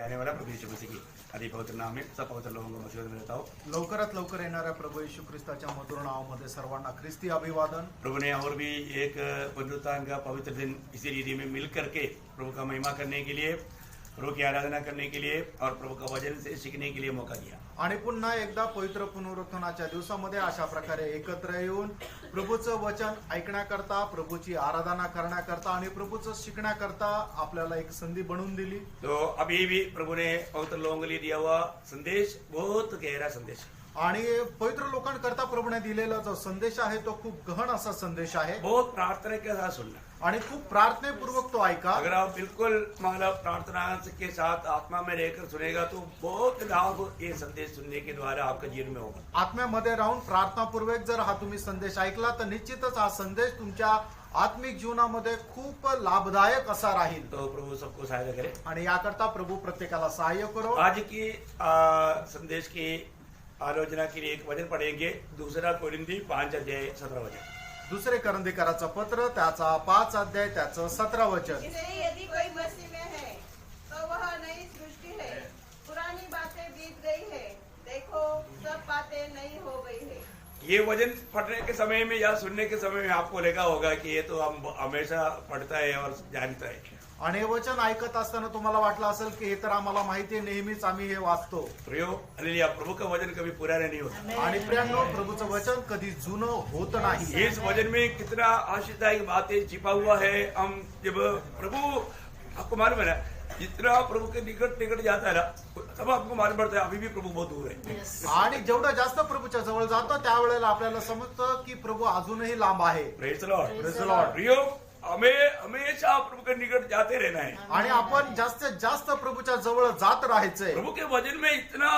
आने वाला प्रभु यीशु मसीह की अति पवित्र नाम में सब पवित्र लोगों को मसीह में देता हूँ। लवकरात लवकर येणाऱ्या प्रभू येशू ख्रिस्ताच्या मधुर नावामध्ये सर्वांना ख्रिस्ती अभिवादन। प्रभु ने और भी एक पुनरुत्थान का पवित्र दिन इसी रीति में मिल करके प्रभु का महिमा करने के लिए, प्रभु की आराधना करने के लिए और प्रभु का वचन से सीखने के लिए मौका दिया। आणि पुन्हा एकदा पवित्र पुनरुत्थानाच्या दिवसामध्ये अशा प्रकारे एकत्र येऊन प्रभूचं वचन ऐकण्याकरता, प्रभूची आराधना करण्याकरता आणि प्रभूचं शिकण्याकरता आपल्याला एक संधी बनवून दिली। तो अभी भी प्रभु ने पवित्र लोगों के लिए दिया हुआ संदेश बहुत गहरा संदेश, आणि पवित्र लोकांकरता प्रभूने दिलेला जो संदेश आहे तो खूप गहन असा संदेश आहे। बहुत प्रार्थना के साथ सुनना आणि खूप प्रार्थनेपूर्वक तो ऐका। अगर आप बिल्कुल मतलब प्रार्थना के साथ आत्मा में रहकर सुनेगा तो बहुत लाभ ये संदेश सुनने के द्वारा आपके जीवन में होगा। आत्म्यामध्ये राहून प्रार्थनापूर्वक जर हा तुम्ही संदेश ऐकला तर निश्चितच हा संदेश तुमच्या आत्मिक जीवनामध्ये खूप लाभदायक असा राहील। तो प्रभु सबको सहायता करे आणि याकरता प्रभू प्रत्येकाला सहाय्य करो। आज की संदेश की आलोचना के लिए एक वचन पढ़ेंगे, 2 कोरिन्थी 5:17 दुसरे करंदीकराचं पत्र त्याचा 5 अध्याय त्याचं 17 वचन। इसलिए यदि कोई मसीह में है तो वह नई सृष्टि है, पुरानी बातें बीत गई है, देखो सब बातें नई हो गई है। ये वचन पढ़ने के समय में या सुनने के समय में आपको लगा होगा कि ये तो हम हमेशा पढ़ता है और जानता है। आणि हे वचन ऐकत असताना तुम्हाला वाटलं असेल की हे तर आम्हाला माहिती आहे, नेहमीच आम्ही हे वाचतो। प्रियो हालेलुया, प्रभु का वचन कभी पुराना नहीं होता। आणि प्रियांनो, प्रभूचं वचन कधी जुनं होत नाही। इस वचन में कितना आशीषदायक बातें छिपा हुआ है। हम जब प्रभु, आपको मालूम है ना, जितना प्रभु के निकट जाता है ना, तब आपको मालूम पड़ता है अभी भी प्रभु बहुत दूर है। आणि जेवढं जास्त प्रभूच्या जवळ जातो त्यावेळेला आपल्याला समजतं की प्रभू अजूनही लांब आहे। Praise the lord. Praise the Lord. प्रियो, हमें हमेशा प्रभु के निकट जाते रहना है आणि आपण जास्तीत जास्त प्रभूच्या जवळ जात राहायचंय। प्रभु के वचन में इतना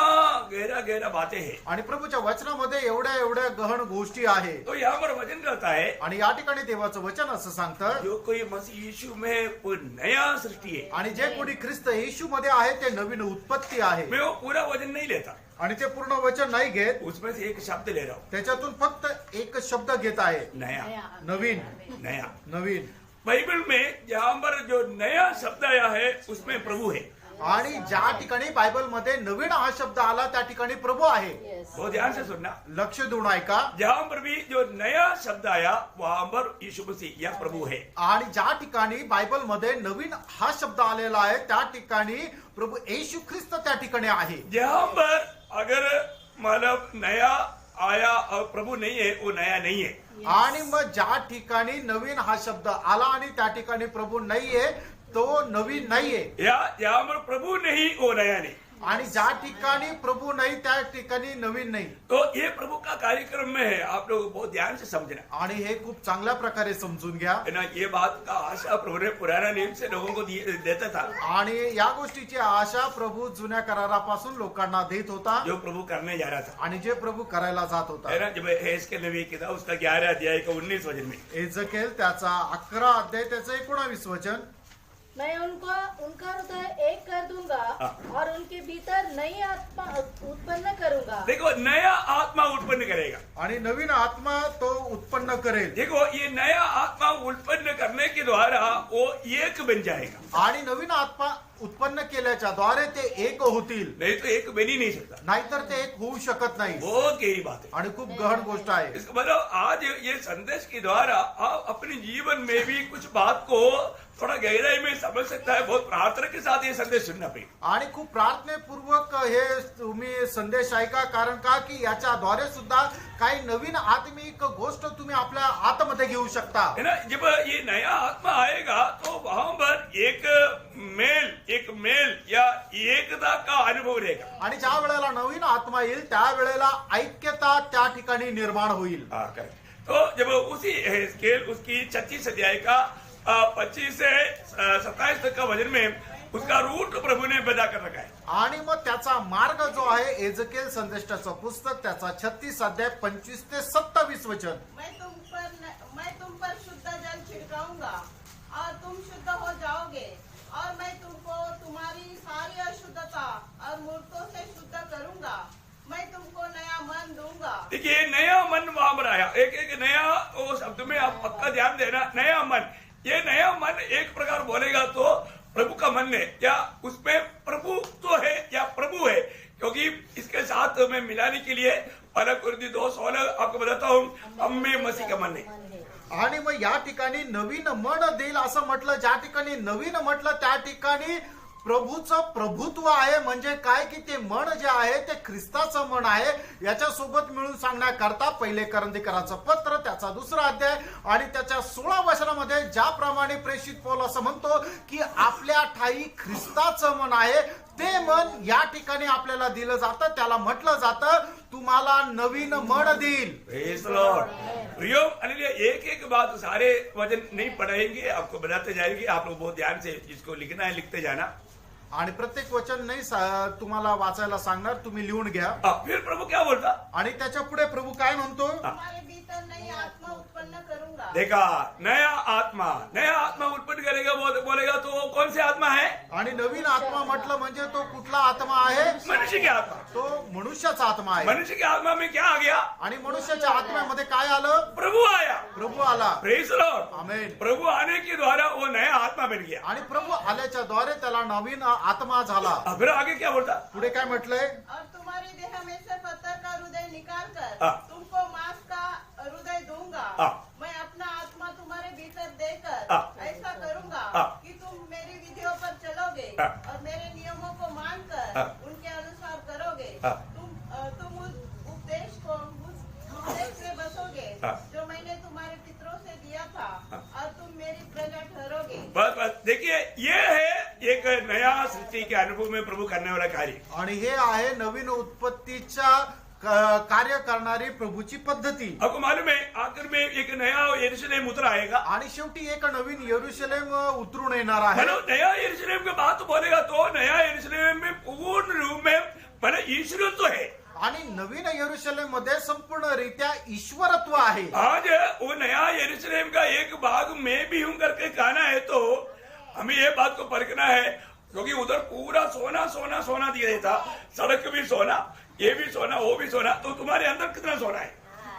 गहरा बातें है आणि प्रभूच्या वचनामध्ये एवढ्या गहन गोष्टी आहे। तो यहाँ पर वचन कहता है, आणि या ठिकाणी देवाचं वचन असं सांगतं, जो कोई मसीह यीशु में वो नया सृष्टि है। आणि जे कोणी ख्रिस्त येशू मध्ये आहे ते नवीन उत्पत्ती आहे। मैं वो पूरा वचन नहीं लेता, आणि ते पूर्ण वचन नाही घेत, उसमें से एक शब्द ले रहा हूँ, त्याच्यातून फक्त एक शब्द घेत आहे, नया। नवीन। नया नवीन बाइबल में जहाँ पर जो नया शब्द आया है उसमें प्रभु है। आणि ज्या ठिकाणी बायबल मध्ये नवीन हा शब्द आला त्या ठिकाणी प्रभू आहे। बहुत ध्यान से सुनना, लक्ष देऊन ऐका। जहाँ पर भी जो नया शब्द आया वहां पर यीशु मसीह या प्रभु है। आणि ज्या ठिकाणी बायबल मध्ये नवीन हा शब्द आलेला आहे त्या ठिकाणी प्रभू येशू ख्रिस्त त्या ठिकाणी आहे। जहाँ पर अगर मतलब नया आया और प्रभु नहीं है, वो नया नहीं है। आणि मग ज्या ठिकाणी नवीन हा शब्द आला आणि त्या ठिकाणी प्रभू नाहीये, तो नवीन नाहीये। या जहाँ पर प्रभु नहीं वो नया नहीं। आणि ज्या ठिकाणी प्रभू नाही त्या ठिकाणी नवीन नाही। तो ये प्रभु का कार्यक्रम में है, आप लोग बहुत ध्यान से समझना। आणि हे खूप चांगल्या प्रकारे समजून घ्या। है ना, ये बात का आशा प्रभु ने पुराना नियम से लोगों को देता था, आणि या गोष्टीची आशा प्रभू जुन्या करारापासून लोकांना देत होता, जो प्रभु करने जा रहा था। आणि जे प्रभू करायला जात है होता। ना, जब हेस्केल नबी की था उसका 11 अध्याय का 19 वचन में, एजकेल त्याचा 11 अध्याय त्याचं 19 वचन, मैं उनका हृदय एक कर दूंगा और उनके भीतर नई आत्मा उत्पन्न करूंगा। देखो नया आत्मा उत्पन्न करेगा। आणि नवीन आत्मा तो उत्पन्न करेल। देखो ये नया आत्मा उत्पन्न करने के द्वारा वो एक बन जाएगा। आणि नवीन आत्मा उत्पन्न केल्याच्या द्वारे ते एक होतील, नहीं तो एक बन ही नहीं सकता। नाहीतर ते एक होऊ शकत नाही। बहुत गहरी बात है आणि खूप गहन गोष्ट आहे। इसका मतलब आज ये संदेश के द्वारा आप अपने जीवन में भी कुछ बात को थोड़ा गहराई में समझ सकता है। बहुत प्रार्थना के साथ ये संदेश सुनना पड़ेगा, आणि खूप प्रार्थनेपूर्वक हे तुम्ही संदेश ऐका, कारण का की याच्याद्वारे सुद्धा काही नवीन आत्मिक गोष्ट तुम्ही आपल्या आतमध्ये घेऊ शकता। है ना। जब ये नया आत्मा आएगा तो वहां पर एक मेल या एकता का अनुभव रहेगा। आणि ज्या वेळेला नवीन आत्मा येईल त्या वेळेला ऐक्यता त्या ठिकाणी निर्माण होईल। तो जब उसी हेस्केल उसकी 36 अध्याय का 25 से 27 तक का वचन में उसका रूट प्रभु ने बता कर रखा है। आणि मग त्याचा मार्ग जो आहे एजकेल संदेष्टाचं पुस्तक त्याचा 36 अध्याय 25 ते 27 वचन, मैं तुम पर शुद्ध जल छिड़काऊंगा और तुम शुद्ध हो जाओगे, और मैं तुमको तुम्हारी सारी अशुद्धता और मूर्तों से शुद्ध करूंगा। मैं तुमको नया मन दूंगा। देखिए नया मन वहां पर आया, एक नया वो शब्द में आप पक्का ध्यान देना, नया मन। ये नया मन एक प्रकार बोलेगा तो प्रभु का मन है, क्या उसमें प्रभु में मिलाने के लिए 1 कुरिन्थी 2:16 आपको बताता हूँ, हम में मसीह का मन है। आणि मग या ठिकाणी नवीन मन देईल असं म्हटलं, ज्या ठिकाणी नवीन म्हटलं त्या ठिकाणी प्रभूचं प्रभुत्व आहे. म्हणजे काय की ते मन जे आहे ते ख्रिस्ताचं मन आहे. याच्यासोबत मिळून सांगण्याकरता 1 करंथीकराचं पत्र त्याचा 2रा अध्याय आणि त्याच्या 16 वचनामध्ये ज्याप्रमाणे प्रेषित पौल असं म्हणतो की आपल्या ठाई ख्रिस्ताचं मन आहे, ते मन या ठिकाणी आपल्याला दिलं जातं. त्याला म्हटलं जातं तुम्हाला नवीन मन देईल. Praise the Lord. प्रियो, एक एक बात सारे वचन नहीं पढ़ाएंगे, आपको बताते जाएंगे. आप लोग बहुत ध्यान से इसको लिखना है, लिखते जाना. आणि प्रत्येक वचन नाही तुम्हाला वाचायला सांगणार, तुम्ही लिहून घ्या. फिर प्रभु क्या बोलता? आणि त्याच्या पुढे प्रभू काय म्हणतो? तुम्हारे भीतर नई आत्मा उत्पन्न करूंगा. देखा, नया आत्मा उत्पन्न करेगा, बोलेगा तो वो कौन सी आत्मा है? आणि नवीन आत्मा म्हटलं म्हणजे तो कुठला आत्मा आहे? मनुष्य की आत्मा. तो मनुष्याचा आत्मा आहे. मनुष्य की आत्मा में क्या आ गया? आणि मनुष्याच्या आत्म्यामध्ये काय आलं? प्रभु आया. प्रभू आला. Praise the lord. आमेन. प्रभु आने के द्वारा वो नया आत्मा बन गया. आणि प्रभू आल्याच्या द्वारे त्याला नवीन आत्मा झाला. फिर आगे क्या बोलता? पुढे काय म्हटलंय? और तुम्हारी देह में से पत्थर का हृदय निकाल कर हाँ। तुमको मांस का हृदय दूंगा. हाँ। मैं अपना आत्मा तुम्हारे भीतर देकर हाँ। ऐसा करूंगा हाँ। कि तुम मेरी विधियों पर चलोगे हाँ। और मेरे नियमों को मानकर हाँ। उनके अनुसार करोगे. हाँ। तुम उस उपदेश से बसोगे हाँ। जो मैंने तुम्हारे पितरों से दिया था. हाँ। और तुम मेरी प्रजा ठहरोगे. बस देखिए, ये है एक नया सृष्टि के अनुभव में प्रभु करने वाला कार्य. आणि हे आहे नवीन उत्पत्तीच्या कार्य करणारी प्रभूची पद्धती. आपको मालूम है, आखिर में एक नया यरूशलेम उतर आएगा. आणि शेवटी एक नवीन यरूशलेम उतरून येणार आहे. मतलब नया यरूशलेम की बात बोलेगा तो नया यरूशलेम में पूर्ण रूप में मतलब ईश्वरत्व है. आणि नवीन यरूशलेम मध्ये संपूर्णरित्या ईश्वरत्व आहे. आज वो नया यरूशलेम का एक भाग में भी हूं करके कहना है तो हमें ये बात को परखना है, क्योंकि उधर पूरा सोना सोना सोना दिया देता, सड़क भी सोना, ये भी सोना, वो भी सोना, तो तुम्हारे अंदर कितना सोना है?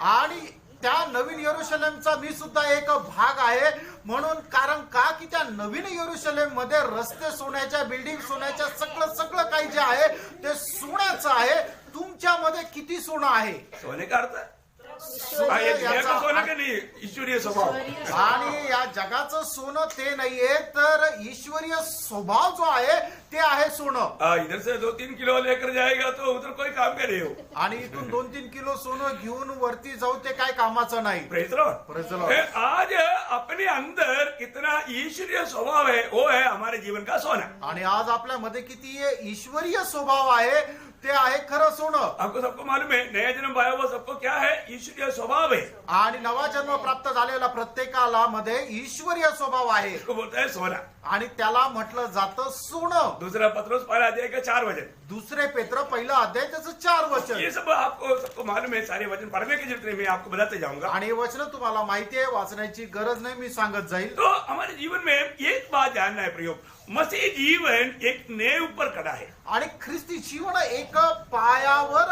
आणि त्या नवीन यरूशलेमचा मी सुद्धा एक भाग आहे. म्हणून कारण का की त्या नवीन यरूशलेम मध्ये रस्ते सोन्याच्या, बिल्डिंग सोन्याच्या, सगळं काही जे आहे ते सोन्याचं आहे. तुमच्यामध्ये किती सोनं आहे? सोने का अर्थ ये दुनिया का सोना का नहीं, ईश्वरीय स्वभाव. आणि या जगाचं सोनं ते नाहीये, तर ईश्वरीय स्वभाव जो आहे ते आहे सोनं. इधर से 2-3 किलो लेकर जाएगा तो उधर कोई काम का नहीं हो. आणि इथून 2-3 किलो सोनं घेऊन वरती जाऊ ते काय कामाचं नाही. Praise the Lord. Praise the Lord. आज अपने अंदर कितना ईश्वरीय स्वभाव है, वो है हमारे जीवन का सोना. आणि आज आपल्यामध्ये किती ईश्वरीय स्वभाव आहे ते आहे खरं सोनं. आपको सबको मालूम है, नया जन्म पाया हुआ सबको क्या है? ईश्वरीय स्वभाव है. आणि नवा जन्म प्राप्त झालेला प्रत्येकाला मध्ये ईश्वरीय स्वभाव आहे. इसको बोलता है सोना. आणि त्याला म्हटलं जातं सोनं. दूसरा पत्रोस 1 अध्याय का 4 वचन. दुसरे पेत्र 1 अध्याय त्याचं 4 वचन. ये सब सबको मालूम है. सारे वचन पढ़ने की जरूरत नहीं, मैं आपको बताते जाऊंगा. आणि हे वचन तुम्हाला माहिती आहे, वाचण्याची गरज नाही, मी सांगत जाईल. तो हमारे जीवन में एक बात जानना है प्रयोग, मसीह जीवन एक नेव पर खड़ा है. आणि ख्रिस्ती जीवन एक पायावर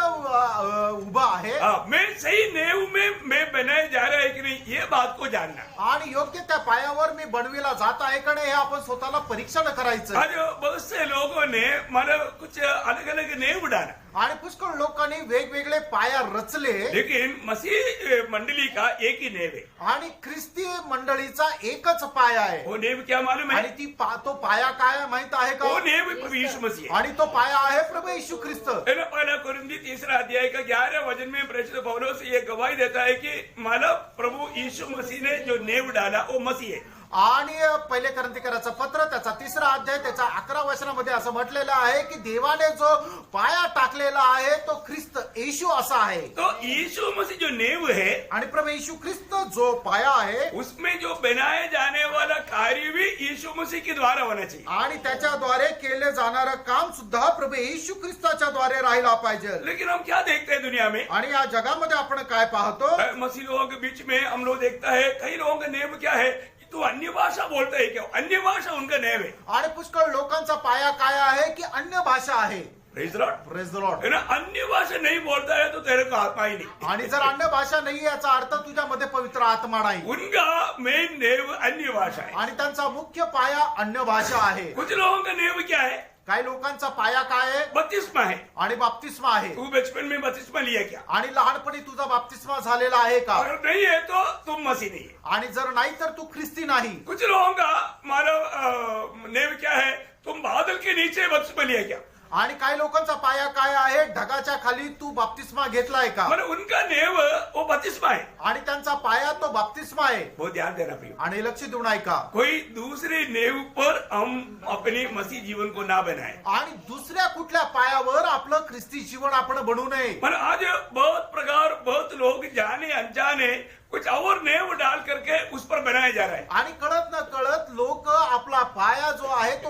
उभा आहे. मैं सही नेव में मैं बनाए जा रहा है कि नहीं, ये बात को जानना. आणि योग्य त्या पायावर मी बनविला जात आहे का नाही हे आपण स्वतःला परीक्षण करायचं. आज बहुत से लोगों ने मतलब कुछ अलग अलग नेव डाला. आणि पुष्कळ लोकांनी वेगवेगळे पाया रचले, लेकिन मसीह मंडली का एक ही नेव है. आणि ख्रिस्ती मंडळीचा एकच पाया आहे. वो नेव क्या मालूम आणि है? तो पाया काय माहित आहे वो का? नेव प्रभु यीशु मसीह है. आणि तो पाया आहे प्रभू येशू ख्रिस्त. 1 कुरिन्थी 3 अध्याय का 11 वचन में प्रेषित पौलुस ये गवाही देता है कि मतलब प्रभु यीशु मसीह ने जो नेव डाला वो मसीह है. आणि 1 करंथीकराचं पत्र त्याचा 3 अध्याय त्याच्या 11 वचनामध्ये असं म्हटलेलं आहे की देवाने जो पाया टाकलेला आहे तो ख्रिस्त येशू असा आहे. तो यीशु मसीह जो नेव है, आणि प्रभू येशू ख्रिस्त जो पाया आहे उसमें जो बनाए जाने वाला कार्य भी यीशु मसीह के द्वारा होना चाहिए. आणि त्याच्याद्वारे केले जाणारं काम सुद्धा प्रभू येशू ख्रिस्ताच्या द्वारे राहिला पाहिजे. लेकिन हम क्या देखते हैं दुनिया में? आणि या जगामध्ये आपण काय पाहतो? मसीह लोगों के बीच में हम लोग देखता है कई लोगों का नेव क्या है, तो अन्य भाषा बोलते है. क्या अन्य भाषा उनका नेव है? आणि पुष्कळ लोकांचा पाया काय आहे की अन्य भाषा आहे. Praise the Lord. Praise the lord. है ना, अन्य भाषा नहीं बोलता है तो तेरे को आत्मा ही नहीं. आणि जर अन्य भाषा नाही याचा अर्थ तुझ्यामध्ये पवित्र आत्मा नाही. उनका मेन नेव अन्य भाषा है. आणि त्यांचा मुख्य पाया अन्य भाषा आहे. कुछ लोगों का नेव क्या है? काही लोकांचा पाया काय आहे बपतिस्मा है। आणि बाप्तिस्मा आहे तू बचपन में बपतिस्मा लिया क्या? आणि लहानपणी तुझा बाप्तिस्मा झालेला आहे का अगर नहीं है तो तुम मसीह नहीं है। आणि जर नाही तर तू ख्रिस्ती नाही कुछ लोगों का मानव नेम क्या है, तुम बादल के नीचे बपतिस्मा लिया क्या? आणि काही लोकांचा पाया काय आहे ढगाच्या खाली तू बाप्तिस्मा घेतलाय का मतलब उनका नेव वो बपतिस्मा है। आणि त्यांचा पाया तो बाप्तिस्मा आहे बहुत ध्यान देना प्रिय। आणि लक्ष देऊन ऐका कोई दूसरे नेव पर हम अपने मसीह जीवन को ना बनाए। आणि दुसऱ्या कुठल्या पायावर आपलं ख्रिस्ती जीवन आपण बनवू नये पर आज बहुत लोग जाने अनजाने कुछ और नेव डाल करके उस पर बनाया जा रहा है। आणि कळत न कळत लोक आपला पाया जो आहे तो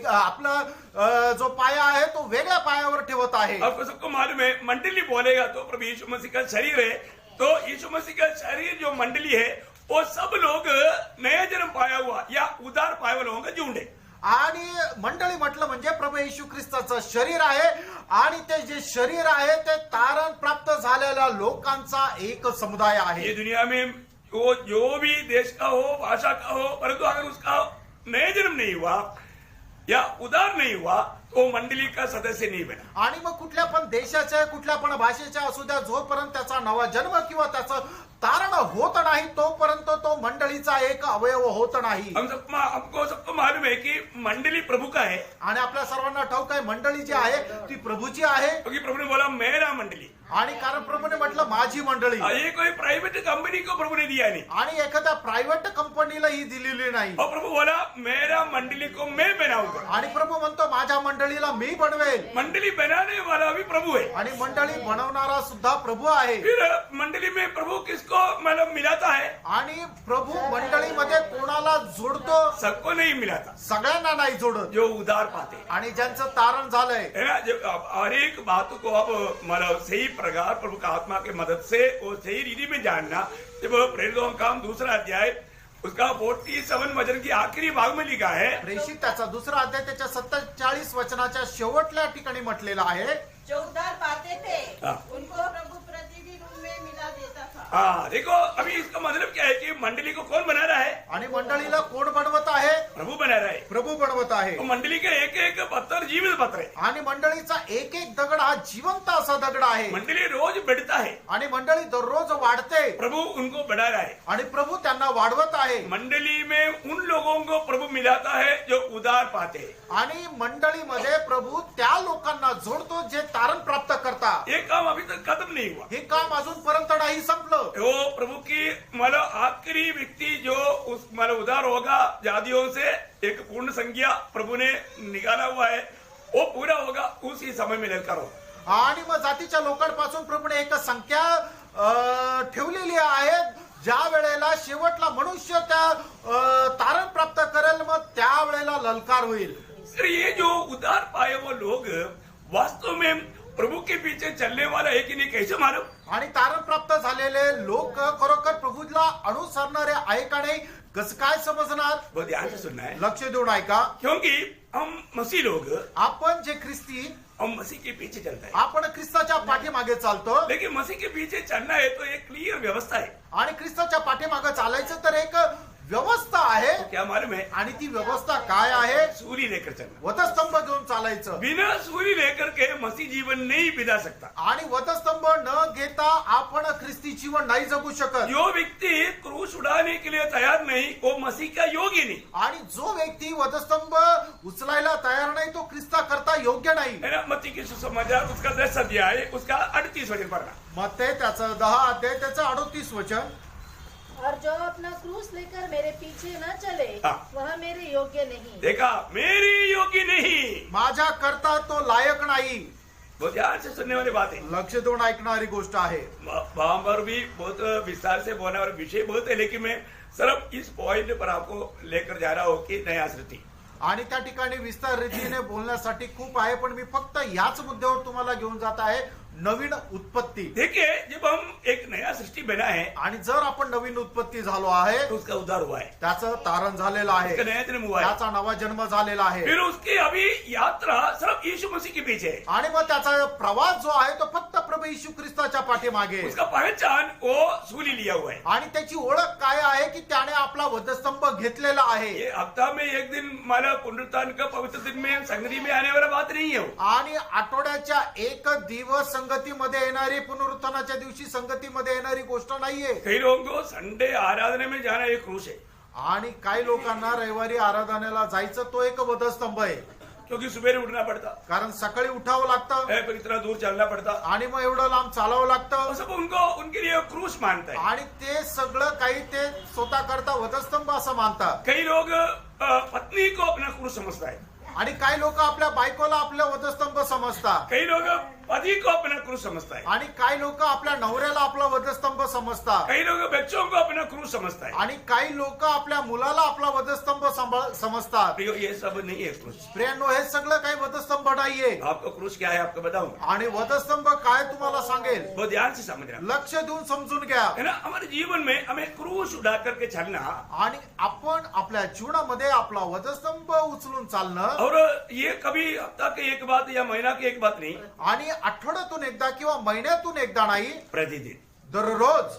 आपला जो पाया आहे तो वेगळ्या पायावर ठेवत आहे आपको सबको मालूम है, मंडली बोलेगा तो प्रभु यीशु मसीह का शरीर है। तो यीशु मसीह का शरीर जो मंडली है वो सब लोग नया जन्म पाया हुआ या उदार पाया हुआ लोगों का झुंड है। आणि मंडळी म्हटलं म्हणजे प्रभू येशू ख्रिस्ताचं शरीर आहे आणि ते जे शरीर आहे ते तारण प्राप्त झालेल्या लोकांचा एक समुदाय आहे ये दुनिया में वो जो भी देश का हो, भाषा का हो, परंतु अगर उसका नया जन्म नहीं हुआ या उदार नहीं हुआ तो मंडली का सदस्य नहीं बना। आणि मग कुठल्या पण देशाच्या कुठल्या पण भाषेच्या असू द्या जोपर्यंत त्याचा नवा जन्म किंवा त्याचं तारण होत नाही तोपर्यंत तो मंडळीचा एक अवयव होत नाही हमको सबको मालूम है कि मंडली प्रभु का है, आणि आपल्या सर्वांना ठाऊक आहे मंडळी जी आहे ती प्रभूची आहे क्योंकि प्रभु ने बोला मेरा मंडली। आणि कारण प्रभूने म्हटलं माझी मंडळी ये कोई प्राइवेट कंपनी को प्रभु ने दिया नहीं। आणि एखाद्या प्रायव्हेट कंपनीला ही दिलेली नाही और प्रभु बोला मेरा मंडली को मैं बनाऊंगा। आणि प्रभू म्हणतो माझ्या मंडळीला मी बनवेल मंडली बनाने वाला भी प्रभु है। आणि मंडळी बनवणारा सुद्धा प्रभू आहे फिर मंडली में प्रभु किसको मतलब मिलाता है? आणि प्रभू मंडळीमध्ये कोणाला जोडतो सबको नहीं मिलाता, सगळ्यांना नाही जोडत जो उदार पाते हैं। आणि ज्यांचं तारण झालंय है ना, जब हर एक बात को अब मतलब सही प्रकार प्रभु का आत्मा की मदद से वो सही रीति में जानना। जब प्रेरितों का काम 2 अध्याय उसका 47 वचन की आखिरी भाग में लिखा है, प्रेषित त्याचा 2 अध्याय त्याच्या 47 वचनाच्या शेवटल्या ठिकाणी म्हटलेला आहे जो उद्धार पाते थे हाँ। उनको प्रभु प्रतिदिन उनमें मिला देता था। हाँ देखो अभी इसका मतलब क्या है कि मंडली को कौन बना रहा है? आणि मंडळीला कोण बनवत आहे प्रभु बना रहा है। प्रभू बनवत आहे तो मंडली के एक एक पत्थर जीवित पत्थर है। आणि मंडळीचा एक एक दगड हा जिवंत असा दगड आहे मंडली रोज बढ़ता है, आणि मंडळी दररोज वाढते प्रभु उनको बढ़ा रहा है। आणि प्रभू त्यांना वाढवत आहे मंडली में उन लोगों को प्रभु मिलाता है जो उदार पाते हैं। आणि मंडळीमध्ये प्रभू त्या लोकांना जोडतो जे तारण प्राप्त करतात ये काम अभी तक खत्म नहीं हुआ। हे काम अजूनपर्यंत नाही संपलं वो प्रभु की मतलब आखिरी व्यक्ति जो उस मतलब उदार होगा जातियों से एक पूर्ण संख्या प्रभु ने निकाला हुआ है, वो पूरा होगा उसी समय में लेकर हो। आणि मग जातीच्या लोकांपासून प्रभूने एक संख्या ठेवलेली आहे ज्या वेळेला शेवटला मनुष्य त्या तारण प्राप्त करेल मग त्या वेळेला ललकार होईल। सर ये जो उदार पाए वो लोग वास्तव में प्रभु के पीछे चलने वाला है कि नहीं कैसे मालूम? आणि तारण प्राप्त झालेले लोक खरोखर प्रभूला अनुसरणारे आहे का नाही कसं काय समजणार? बहुत ध्यान से सुनना है, लक्ष देऊन ऐका क्योंकि हम मसीह लोग आपण जे ख्रिस्ती हम मसीह के पीछे चलते हैं, आपण ख्रिस्ताच्या पाठीमागे चालतो लेकिन मसीह के पीछे चलना है तो एक क्लियर व्यवस्था है। आणि ख्रिस्ताच्या पाठीमागे चालायचं तर एक व्यवस्था आहे तो क्या मालूम है? आणि ती व्यवस्था काय आहे? सूरी लेकर चलना। वधस्तंभ घेऊन चालायचं बिना सूरी लेकर के मसीह जीवन नहीं बिता सकता। आणि वधस्तंभ न घेता आपण ख्रिस्ती जीवन नाही जगू शकत। जो व्यक्ति क्रूस उड़ाने के लिए तैयार नहीं वो मसीह का योग्य नहीं आणि जो व्यक्ती वधस्तंभ उचलायला तयार नाही तो ख्रिस्ता करता योग्य नाही। है ना। मत्ती के सुसमाचार उसका 10 अध्याय उसका 38 वचन पढ़ना। मग ते त्याचं 10 अध्याय त्याचं 38 वचन और जो अपना क्रूस लेकर मेरे पीछे न चले हाँ। वह मेरे योग्य नहीं। देखा, मेरी योग्य नहीं। माझ्या करता तो लायक नाही। बहुत ध्यान से सुनने वाली बात है, लक्ष देऊन ऐकणारी गोष्ट आहे। वहां पर भी बहुत विस्तार से बोलने वाला विषय बहुत है, लेकिन मैं सिर्फ इस पॉइंट पर आपको लेकर जा रहा हूँ कि नया सृष्टि। आणि त्या ठिकाणी विस्तार रीतीने बोलण्यासाठी खूप आहे पण मी फक्त याच मुद्द्यावर तुम्हाला घेऊन जात आहे नवीन उत्पत्ती। देखिए जब हम एक नया सृष्टि बना है आणि जर आपण नवीन उत्पत्ती झालो आहे तो उसका उद्धार हुआ है, त्याचं तारण झालेलं आहे, उसका नया जन्म हुआ है, त्याचा नवा जन्म झालेला आहे। फिर उसकी अभी यात्रा सिर्फ यीशु मसीह के पीछे है। आणि मग त्याचा प्रवास जो आहे तो फक्त प्रभू येशू ख्रिस्ताच्या पाठीमागे. उसका पहचान वो सूली लिया हुआ है. आणि त्याची ओळख काय आहे की त्याने आपला वधस्तंभ घेतलेला आहे. ये हफ्ता में एक दिन माला पुनरुत्थान का पवित्र दिन में संगति में आने वाला बात नहीं है वो. आणि आठवड्याच्या एक दिवस संगतीमध्ये येणारी, पुनरुत्थानाच्या दिवशी संगतीमध्ये येणारी गोष्ट नाहीये. कई लोगों को संडे आराधना में जाना एक क्रूस है, आणि काही लोकांना रविवारी आराधनेला जायचं तो एक वधस्तंभ आहे. क्योंकि सुबह उठना पड़ता कारण सकाळी उठावं लागतं है, पर इतना दूर चलना पड़ता. आणि मग एवढं लांब चालावं लागतं. वो सब उनको उनके लिए क्रूस मानता है. आणि ते सगळं काही ते स्वतः करता वधस्तंभ असं मानतात. कई लोग पत्नी को अपना क्रूस समझता है, आणि काही लोक आपल्या बायकोला आपल्या वधस्तंभ समजतात. कई लोग पति को अपना क्रूस समझता है, आणि काही लोक आपल्या नवऱ्याला आपला वधस्तंभ समजतात. कई लोग बच्चों को अपना क्रूस समझता है. आणि काही लोक आपल्या मुलाला आपला वधस्तंभ समजतात. प्रियो, ये सब नहीं है क्रूस. प्रियांनो, हे सगळं काही वधस्तंभ नाहीये. आपका क्रूस क्या है आपको बताऊं. आणि वधस्तंभ काय तुम्हाला सांगेल, वो ध्यान से समझना लक्ष देऊन समजून घ्या. है ना. हमारे जीवन में हमें क्रूस उठा करके चलना, आणि आपण आपल्या जीवनामध्ये आपला वधस्तंभ उचलून चालणं, और ये कभी हफ्ता की एक बात या महीना की एक बात नहीं, आणि आठवड्यातून एकदा किंवा महिन्यातून एकदा नाही, प्रतिदिन. दररोज.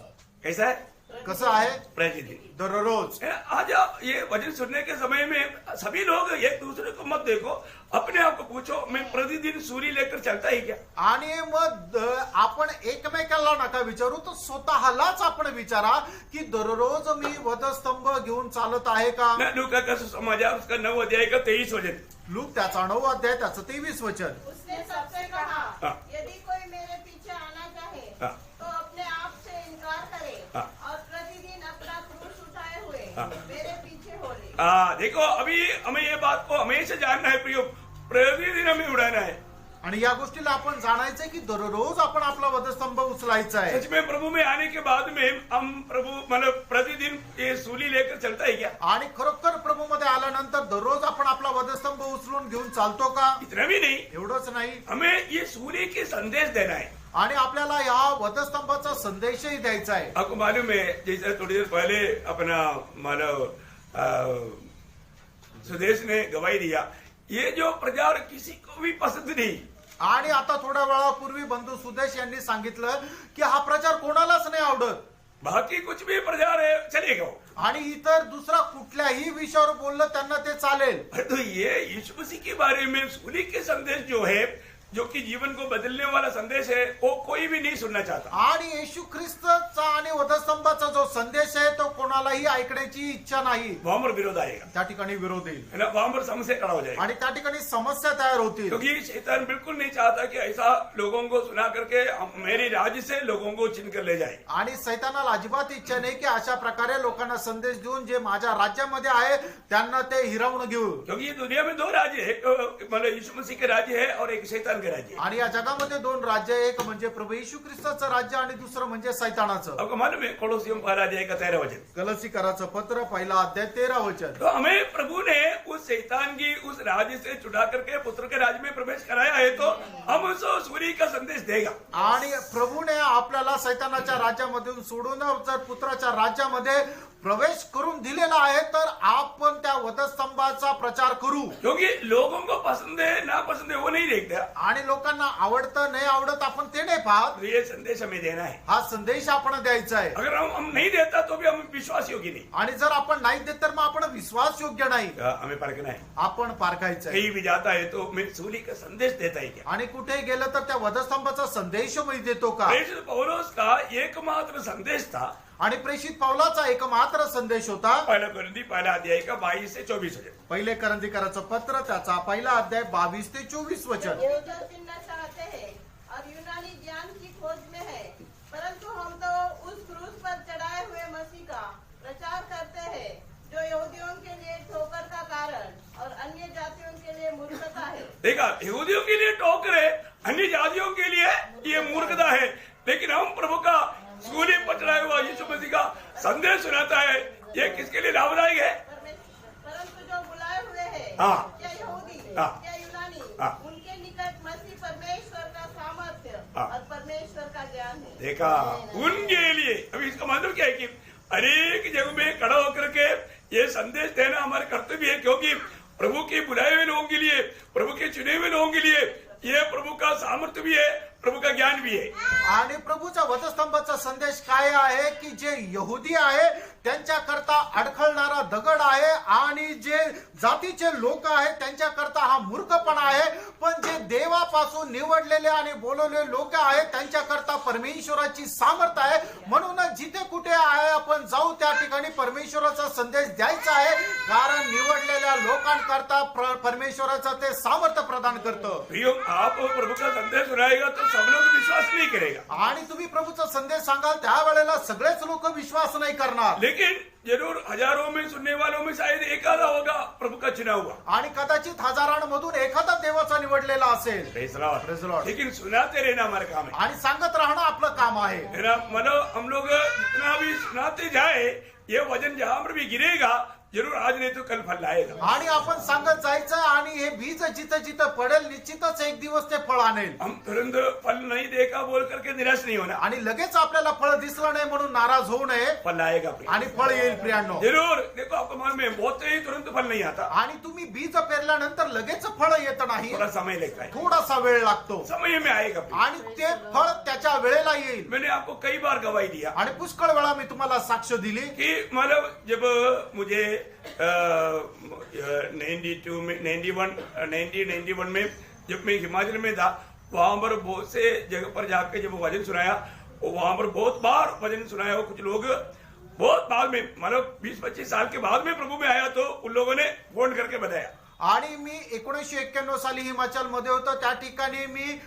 कैसा है. कसं आहे, प्रतिदिन. दररोज. है ना? आज आप ये वचन सुनने के समय में सभी लोग एक दूसरे को मत देखो, अपने आप को पूछो, मैं प्रतिदिन सूली लेकर चलता ही क्या. आणि मग आपण एकमेकाला नका विचारू, तर स्वतःलाच आपण विचारा की दररोज मी वधस्तंभ घेऊन चालत आहे का. ना लूका का सुसमाचार उसका 9 अध्याय का 23 वचन. लूक त्याचा 9 अध्याय त्याचं 23 वचन. उसने सबसे कहा, हाँ। यदि कोई मेरे पीछे आना चाहे हाँ। तो अपने आप से इनकार करे हाँ। और प्रतिदिन अपना क्रूस उठाए हुए हाँ। मेरे पीछे हो ले. देखो, अभी हमें ये बात को हमेशा जानना है प्रियो, प्रतिदिन हमें उड़ाना है. आणि या गोष्टीला आपण जाणायचंय की दररोज आपण आपला वधस्तंभ उचलायचा आहे. सच में प्रभु में आने के बाद में हम प्रभु मतलब प्रतिदिन ये सूली लेकर चलता है क्या. आणि खरोखर प्रभू मध्ये आल्यानंतर दररोज आपण आपला वधस्तंभ उचलून घेऊन चालतो का. इतना भी नहीं, एवढंच नाही, हमें ये सूली के संदेश देना है. आणि आपल्याला या वधस्तंभाचा संदेशही द्यायचा आहे. आपको मालूम है, जैसे थोड़ी देर पहले अपना मानव सुदेश ने गवाही दिया, ये जो प्रचार किसी को भी पसंद नहीं. आणि आता थोड्या वेळापूर्वी बंधू सुदेश यांनी सांगितलं की हा प्रचार कोणालाच नाही आवडत. बाकी कुछ भी प्रचार है चलेगा, आणि इतर दुसरा कुठल्याही विषयावर बोललं त्यांना ते चालेल. तो ये यीशु मसीह के बारे में सूली के संदेश जो है, जो कि जीवन को बदलने वाला संदेश है, वो कोई भी नहीं सुनना चाहता. आणि येशू ख्रिस्तचा आणि वधस्तंभाचा जो संदेश आहे तो कोणालाही ऐकण्याची इच्छा नाही. वहां पर विरोध आएगा, त्या ठिकाणी विरोध येईल है ना. वहां पर समस्या खड़ा हो जाएगा, आणि त्या ठिकाणी समस्या तयार होतील. क्योंकि शैतान बिल्कुल नहीं चाहता कि ऐसा लोगों को सुना करके मेरी राज्य से लोगों को छीन कर ले जाए. आणि सैतानाला अजिबात इच्छा नाही की अशा प्रकारे लोकांना संदेश देऊन जे माझ्या राज्यामध्ये आहे त्यांना ते हिरावून घेऊ. क्योंकि ये दुनिया में 2 राज्य है, एक मतलब यीशु मसीह के राज्य है और एक शैतान के राज्य है. आणि या जगामध्ये 2 राज्य, एक म्हणजे प्रभू येशू ख्रिस्ताचं राज्य आणि दुसरं म्हणजे सैतानाचं. आपको मालूम है, कोलोसियम 1 अध्याय का 13 वचन. गलसीकराचं पत्र 1 अध्याय 13 वचन. तो हमें प्रभु ने उस शैतान की उस राज्य से छुड़ा करके पुत्र के राज्य में प्रवेश कराया है, तो हम उस सूली का संदेश देगा. आणि प्रभूने आपल्याला सैतानाच्या राज्यामधून सोडून जर पुत्राच्या राज्यामध्ये प्रवेश करून दिलेला आहे तर आपण त्या वधस्तंभाचा प्रचार करू. क्योंकि लोगों को पसंद है ना पसंद है वो नहीं देखता. आणि लोकांना आवडतं नाही आवडत आपण ते नाही पाहत. तो ये संदेश हमें देना है. हा संदेश आपण द्यायचा आहे. अगर हम नहीं देता तो भी हम विश्वास योग्य नहीं. आणि जर आपण नाही देत तर मग आपण विश्वास योग्य नाही. हमें परखना है. आपण पारखायचं आहे. कहीं भी जाता है तो मैं सूली का संदेश देता है क्या. आणि कुठेही गेलं तर त्या वधस्तंभाचा संदेश मी देतो का. प्रेषित पौलोस का एकमात्र संदेश था. आणि प्रेषित पौलाचा एकमात्र संदेश होता. 1 कोरिन्थी 1 अध्याय का 22 से 24 वचन. पहिले करंथीकराचं पत्र त्याचा 1 अध्याय 22 ते 24 वचन. ये जो चिन्ह चाहते हैं और यूनानी ज्ञान की खोज में है, परंतु हम तो उस क्रूस पर चढ़ाए हुए मसीह का प्रचार करते हैं, जो यहूदियों के लिए ठोकर का कारण और अन्य जातियों के लिए मूर्खता है. देखा, यहूदियों के लिए ठोकर है, अन्य जातियों के लिए ये मूर्खता है, लेकिन हम प्रभु का सूली पर चढ़ाया हुआ यीशु मसीह का संदेश सुनाता है. ये किसके लिए लाभदायक है. परंतु जो बुलाए हुए हैं, हाँ। क्या यहूदी हाँ। क्या यूनानी, हाँ। उनके निकट मसीह परमेश्वर का सामर्थ्य हाँ। और परमेश्वर का ज्ञान है. देखा, उनके लिए. अभी इसका मतलब क्या है कि अनेक जगह में खड़ा होकर के ये संदेश देना हमारा कर्तव्य है, क्योंकि प्रभु के बुलाए हुए लोगों के लिए, प्रभु के चुने हुए लोगों के लिए ये प्रभु का सामर्थ्य भी है, प्रभु का ज्ञान भी है। आणि प्रभूचा वधस्तंभाचा संदेश काय आहे की जे यहुदी आहे त्यांच्याकरता अडखळणारा दगड आहे आणि जे जातीचे लोक आहेत त्यांच्याकरता हा मूर्खपणा आहे, पण जे देवापासून निवडलेले आणि बोलवलेले लोक आहेत त्यांच्याकरता परमेश्वराची सामर्थ्य आहे. म्हणूनच जिथे कुठे आहे आपण जाऊ त्या ठिकाणी परमेश्वराचा संदेश द्यायचा आहे, कारण निवडलेल्या लोकांकरता परमेश्वराचा ते सामर्थ्य प्रदान करतं. प्रियो, आप प्रभु का संदेश सुनाएगा तो सब लोग विश्वास नहीं करेगा, आणि तुम्ही प्रभूचा संदेश सांगाल त्यावेळेला सगळेच लोक विश्वास नाही करणार. लेकिन जरूर हजारों में सुनने वालों में शायद एक आधा होगा प्रभु का चुना हुआ। आणि कदाचित हजारांमधून एखादा देवाचा निवडलेला असेल. Praise the Lord. Praise the Lord. लेकिन सुनाते रहना हमारा काम है आणि सांगत राहणं आपलं काम आहे. है ना। मतलब हम लोग जितना भी सुनाते जाए, ये वजन जहां पर भी गिरेगा जरूर आज नहीं तो कल फल लाएगा। आणि आपण सांगत जायचं आणि हे बीज जिथं जिथं पडेल निश्चितच एक दिवस ते फळ आणेल. हम तुरंत फल नहीं देखा बोल करके निराश नहीं होना, आणि लगेच आपल्याला फळ दिसलं नाही म्हणून नाराज होऊ नये. फल आएगा प्रिय। आणि फळ येईल प्रियांनो. जरूर देखो, आपको मालूम है बोते ही तुरंत फल नहीं आता, आणि तुम्ही बीज पेरल्यानंतर लगेच फळ येत नाही, थोड़ा समय लगता है, थोडासा वेळ लागतो. समय में आएगा प्रिय। आणि ते फळ त्याच्या वेळेला येईल. मैंने आपको कई बार गवाही दिया आणि पुष्कळ वेळा मी तुम्हाला साक्ष दिली कि मतलब जब मुझे 91 में जब मैं हिमाचल में था, वहां पर बहुत से जगह पर जाके जब वजन सुनाया, वहां पर बहुत बार वजन सुनाया हो। कुछ लोग बहुत बाद में, मतलब 20-25 साल के बाद में प्रभु में आया तो उन लोगों ने फोन करके बताया। आणि मी 1991 साली हिमाचल मध्ये होतो, त्या ठिकाणी मी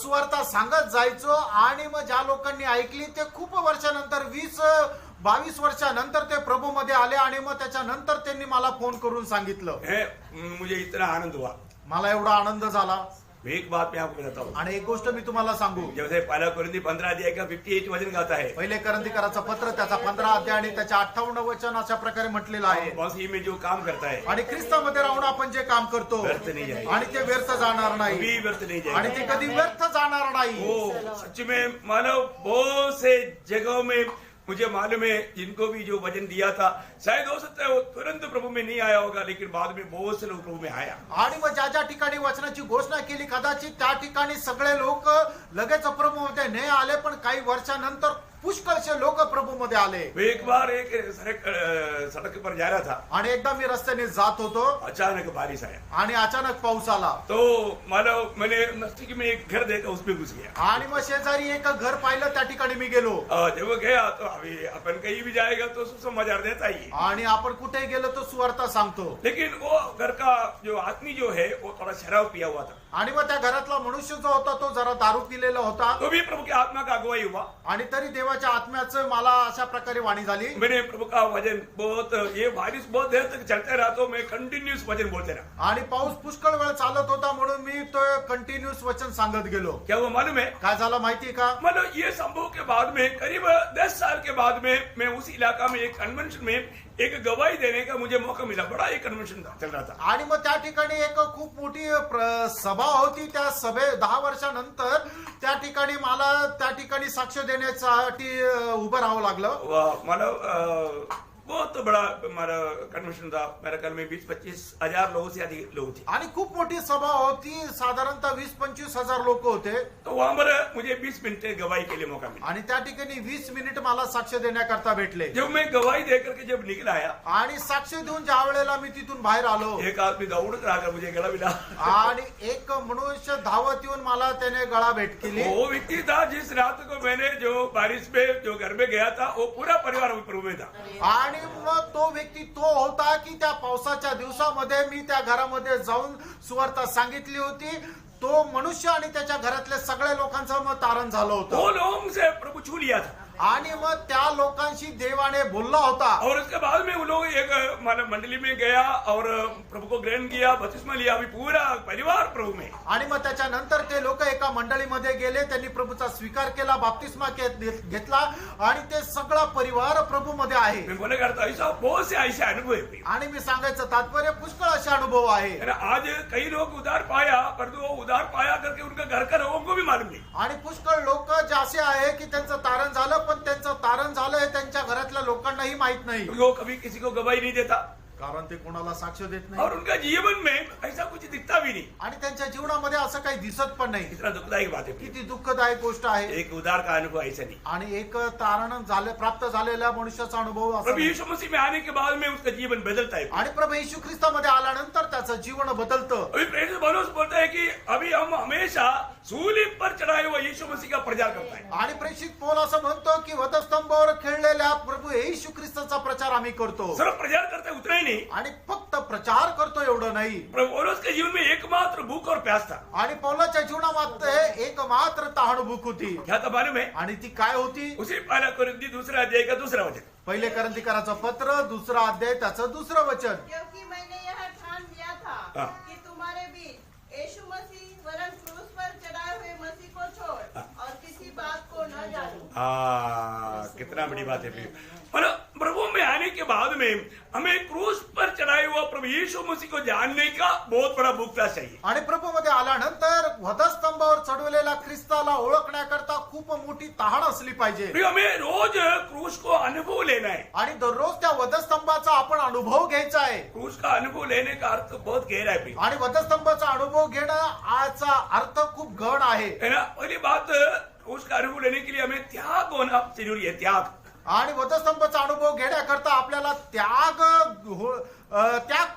सुवार्ता सांगत जायचो. आणि मग ज्या लोकांनी ऐकली ते खूप वर्षानंतर 20-22 वर्षानंतर ते प्रभू मध्ये आले. आणि मग त्याच्यानंतर त्यांनी मला फोन करून सांगितलं. मुझे इतना आनंद हुआ। मला एवढा आनंद झाला. मैं एक बात मैं आपको बताता हूँ, आणि एक गोष्ट मी तुम्हाला सांगू. जैसे पहला कुरिन्थी 15 अध्याय का 58 वचन गाता है, पहिले करंथीकराचं पत्र त्याचा 15 अध्याय आणि त्याच्या 58 वचन अशा प्रकारे म्हटलेलं आहे. मसीह में जो काम करता है आणि ख्रिस्तामध्ये राहून आपण जे काम करतो व्यर्थ नहीं जाएगा, आणि ते व्यर्थ जाणार नाही. कभी व्यर्थ नहीं आणि जाएगा। ते कधी व्यर्थ जाणार नाही. वो सच में मानो बहुत से जगहों में मुझे मालूम है जिनको भी जो वचन दिया था, शायद हो सकता है वो तुरंत प्रभु में नहीं आया होगा, लेकिन बाद में बहुत से लोग प्रभु में आया। आणि मग ज्या ज्या ठिकाणी वचनाची घोषणा केली कदाचित त्या ठिकाणी सगळे लोक लगेच प्रभूमध्ये नाही आले, पण काही वर्षानंतर पुष्कळशे लोक प्रभूमध्ये आले. मैं एक बार एक सड़क पर जा रहा था, आणि एकदा मी रस्त्याने जात होतो अचानक बारिश आया, आणि अचानक पाऊस आला. तो मानो मैंने नजदीक में एक घर देखा, उसमें घुस गया। आणि मग शेजारी एक घर पाहिलं, त्या ठिकाणी मी गेलो. जब वो गया तो अभी अपन कहीं भी जाएगा तो सुसमाचार देता ही, आणि आपण कुठे गेलो तो सुवार्ता सांगतो. लेकिन वो घर का जो आदमी जो है वो थोड़ा शराब पिया हुआ था। आणि मग त्या घरातला मनुष्य जो होता तो जरा दारू पिलेला होता. तो भी प्रभु की आत्मा का अगुवाई हुआ। आणि तरी देवाच्या आत्म्याचं मला अशा प्रकारे वाणी झाली. मैंने प्रभु का वचन बहुत, ये बारिश बहुत देर तक चलते रहा तो मैं कंटिन्यूस वचन बोलते रहा। आणि पाऊस पुष्कळ वेळ चालत होता म्हणून मी तो कंटिन्यूस वचन सांगत गेलो. क्या वो मालूम है, काय झालं माहितीये का? मतलब ये संभव के बाद में करीब 10 साल के बाद में मैं उस इलाका में एक कन्वेंशन में एक गवाही देने का मुझे मौका मिला। बड़ा एक कन्वेंशन चल रहा था, आणि मग त्या ठिकाणी एक खूप मोठी सभा होती. त्या सभे 10 वर्षानंतर त्या ठिकाणी मला त्या ठिकाणी साक्ष देण्यासाठी उभं राहावं लागलं. मतलब बहुत बड़ा हमारा कन्वेंशन था। मेरे ख्याल में 20-25 हजार लोगों से अधिक लोग थे। आणि खूप मोठी सभा होती, साधारणतः 20-25 हजार लोक होते. तो वहां पर मुझे 20 मिनट गवाही के लिए मौका मिला। आणि त्या ठिकाणी 20 मिनिट मला साक्ष देण्याकरता भेटले. जब मैं गवाही देकर के जब निकल आया, आणि साक्ष देऊन ज्या वेळेला मी तिथून बाहेर आलो, एक आदमी दौड़ कर आकर मुझे गला मिला। आणि एक मनुष्य धावत येऊन मला त्याने गळा भेट केली. वो व्यक्ति था जिस रात को मैंने जो बारिश में जो घर में गया था, वो पूरा परिवार प्रभु में था। आणि मग तो व्यक्ती तो होता की त्या पावसाच्या दिवसामध्ये मी त्या घरामध्ये जाऊन सुवार्ता सांगितली होती. तो मनुष्य आणि त्याच्या घरातल्या सगळ्या लोकांचं मग तारण झालं होतं. वो लोगों से प्रभु छू लिया था। आणि मग त्या लोकांशी देवाने बोलला होता. और उसके बाद में वो लोग एक मंडली में गया और प्रभु को ग्रहण किया, बपतिस्मा लिया। अभी पूरा परिवार प्रभु में। आणि मग त्याच्यानंतर ते लोक एका मंडळीमध्ये गेले, त्यांनी प्रभूचा स्वीकार केला, बाप्तिस्मा घेतला आणि ते सगळा परिवार प्रभू मध्ये आहे. मैं बोले करता ऐसा बहुत से ऐसे अनुभव है। आणि मी सांगायचं तात्पर्य पुष्कळ असे अनुभव आहे. आज कई लोग उधार पाया, परंतु वो उधार पाया करके उनका घर का लोगों को भी मालूम नहीं। आणि पुष्कळ लोक जे असे आहे की त्यांचं तारण झालं, पण त्यांचं तारण झालं हे त्यांच्या घरातल्या लोकांनाही माहित नाही. वो कभी किसी को गवाही नहीं देता, कारण ते कोणाला साक्ष देत और नाही उनका जीवन में ऐसा कुछ दिखता भी नहीं। आणि त्यांच्या जीवनामध्ये असं काही दिसत पण नाही. इतना दुखदायक बात है। किती दुःखदायक गोष्ट आहे. एक उदार का अनुभव ऐसा नहीं। आणि एक तारण झाले प्राप्त झालेल्या मनुष्याचा अनुभव असा प्रभु नाही. यीशु मसीह में आने के बाद में उसका जीवन बदलता है। आणि प्रभू येशू ख्रिस्तामध्ये आल्यानंतर त्याचं जीवन बदलतं. अभी प्रेरित पौलुस बोलता है कि अभी हम हमेशा सूली पर चढ़ाए हुए यीशु मसीह का प्रचार करता है। आणि प्रेषित पौल असं म्हणतो की वधस्तंभावर खेळलेल्या प्रभू येशू ख्रिस्ताचा प्रचार आम्ही करतो. सिर्फ प्रचार करते हैं उतना ही नहीं, आणि फक्त प्रचार करतो एवढं नाही. प्रभु पौलुस के जीवन में एकमात्र भूख और प्यास था। आणि पौलाच्या जीवनामध्ये एकमात्र तहानभूक होती. क्या था मालूम है? आणि ती काय होती? उसी पहला कुरिन्थी दूसरा अध्याय का दूसरा वचन। पहिले करंथीकराचं पत्र 2 अध्याय त्याचं 2 वचन. क्योंकि मैंने यह ठान लिया था हाँ। कि तुम्हारे बीच यीशु मसीह वरन क्रूस पर चढ़ाए हुए मसीह को छोड़ और किसी बात को न जानूं। कितना बड़ी बात है। मतलब प्रभु में आने के बाद में हमें क्रूस पर चढ़ाए हुआ प्रभु यीशु मसीह को जानने का बहुत बड़ा भूख प्यास चाहिए। आणि प्रभूमध्ये आल्यानंतर वधस्तंभावर चढवलेल्या ख्रिस्ताला ओळखण्याकरता खूप मोठी तहान असली पाहिजे. फिर हमें रोज क्रूस को अनुभव लेना है। आणि दररोज त्या वधस्तंभाचा आपण अनुभव घ्यायचा आहे. क्रूस का अनुभव लेने का अर्थ बहुत गहरा है। आणि वधस्तंभाचा अनुभव घेणं आजचा अर्थ खूप गहन आहे. है ना? पहली बात, क्रूस का अनुभव लेने के लिए हमें त्याग होना जरूरी है। त्याग। आणि वधस्तंभाचा अनुभव घेण्याकरता आपल्याला त्याग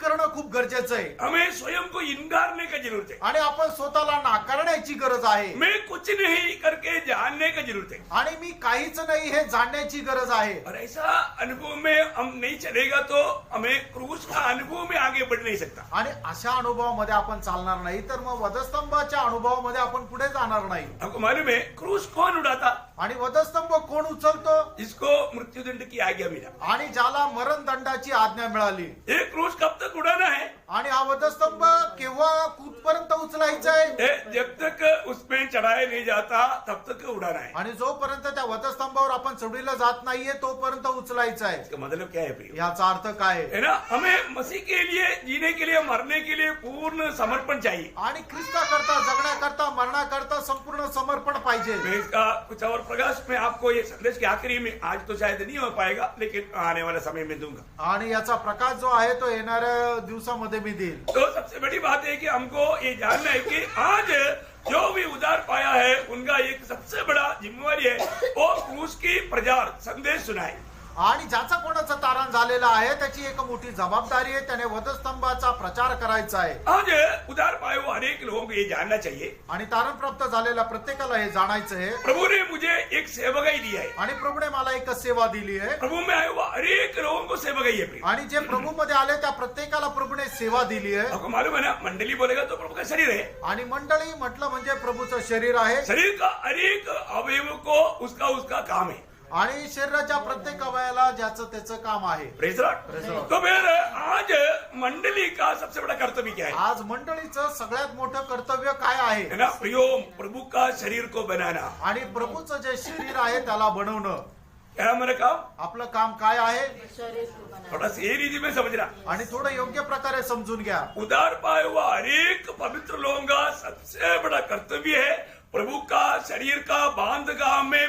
करणं खूप गरजेचं आहे. हमें स्वयं को इंकारने का जरूरत है। आणि आपण स्वतःला नाकारण्याची गरज आहे. मैं कुछ नहीं करके जानने का जरूरत है। आणि मी काहीच नाही हे जाणण्याची गरज आहे. और ऐसा अनुभव में हम नहीं चलेगा तो हमें क्रूस का अनुभव में आगे बढ़ नहीं सकता। आणि अशा अनुभवामध्ये आपण चालणार नाही तर मग वधस्तंभाच्या अनुभवामध्ये आपण पुढे जाणार नाही. आपको मालूम है क्रूस कौन उड़ाता? आणि वधस्तंभ कोण उचलतो? जिसको मृत्युदंड की आज्ञा मिला। आणि ज्याला मरणदंडाची आज्ञा मिळाली. ये क्रूस कब तक उड़ाना है? आणि हा वधस्तंभ केव्हा कुठपर्यंत उचलायचा आहे? जब तक उसमें चढ़ाया नहीं जाता तब तक उड़ाना है। आणि जोपर्यंत त्या वधस्तंभावर आपण चढविलं जात नाहीये तोपर्यंत उचलायचं आहे. इसका मतलब क्या है प्रिय? याचा अर्थ काय आहे? है ना? हमें मसीह के लिए जीने के लिए, मरने के लिए पूर्ण समर्पण चाहिए। आणि ख्रिस्ताकरता जगण्याकरता मरणाकरता संपूर्ण समर्पण पाहिजे. मैं इसका कुछ और प्रकाश में आपको ये संदेश के आखिरी में, आज तो शायद नहीं हो पाएगा लेकिन आने वाला समय में दूंगा। आणि याचा प्रकाश जो आहे तो येणाऱ्या दिवसामध्ये मी देईल. तो सबसे बड़ी बात है कि हमको ये जानना है कि आज जो भी उद्धार पाया है उनका एक सबसे बड़ा जिम्मेवारी है वो क्रूस की प्रचार संदेश सुनाए। आणि ज्याचा कोणाचं तारण झालेलं आहे त्याची एक मोठी जबाबदारी आहे. त्याने वधस्तंभाचा प्रचार करायचा आहे. आज उद्धार पाए हुए हर एक लोगों को ये जानना चाहिए। आणि तारण प्राप्त झालेल्या प्रत्येकाला हे जाणायचं आहे. प्रभु ने मुझे एक सेवकाई दी है। आणि प्रभूने मला एक सेवा दिली आहे. प्रभु में आए हुआ हर एक लोगों को सेवकाई है। आणि जे प्रभूमध्ये आले त्या प्रत्येकाला प्रभूने सेवा दिली आहे. आपको मालूम है ना, मंडली बोलेगा तो प्रभु का शरीर है। आणि मंडळी म्हटलं म्हणजे प्रभूचं शरीर आहे. शरीर का हर एक अवयव को उसका उसका काम है। आणि शरीराच्या प्रत्येक अवयवाला ज्याचं त्याचं काम आहे. Praise the Lord. Praise the Lord. तो फिर आज मंडली का सबसे बड़ा कर्तव्य क्या है? आज मंडळीचं सगळ्यात मोठं कर्तव्य काय आहे? है ना? प्रियो, प्रभु का शरीर को बनाना। आणि प्रभूचं जे शरीर आहे त्याला बनवणं. क्या हमारा काम? आपलं काम काय आहे? शरीर को बनाना. थोड़ा सी ये रीति में समझना। आणि थोडं योग्य प्रकारे समजून घ्या. उद्धार पाए हुआ हर एक पवित्र लोगों का सबसे बड़ा कर्तव्य है प्रभु का शरीर का बांधगाम में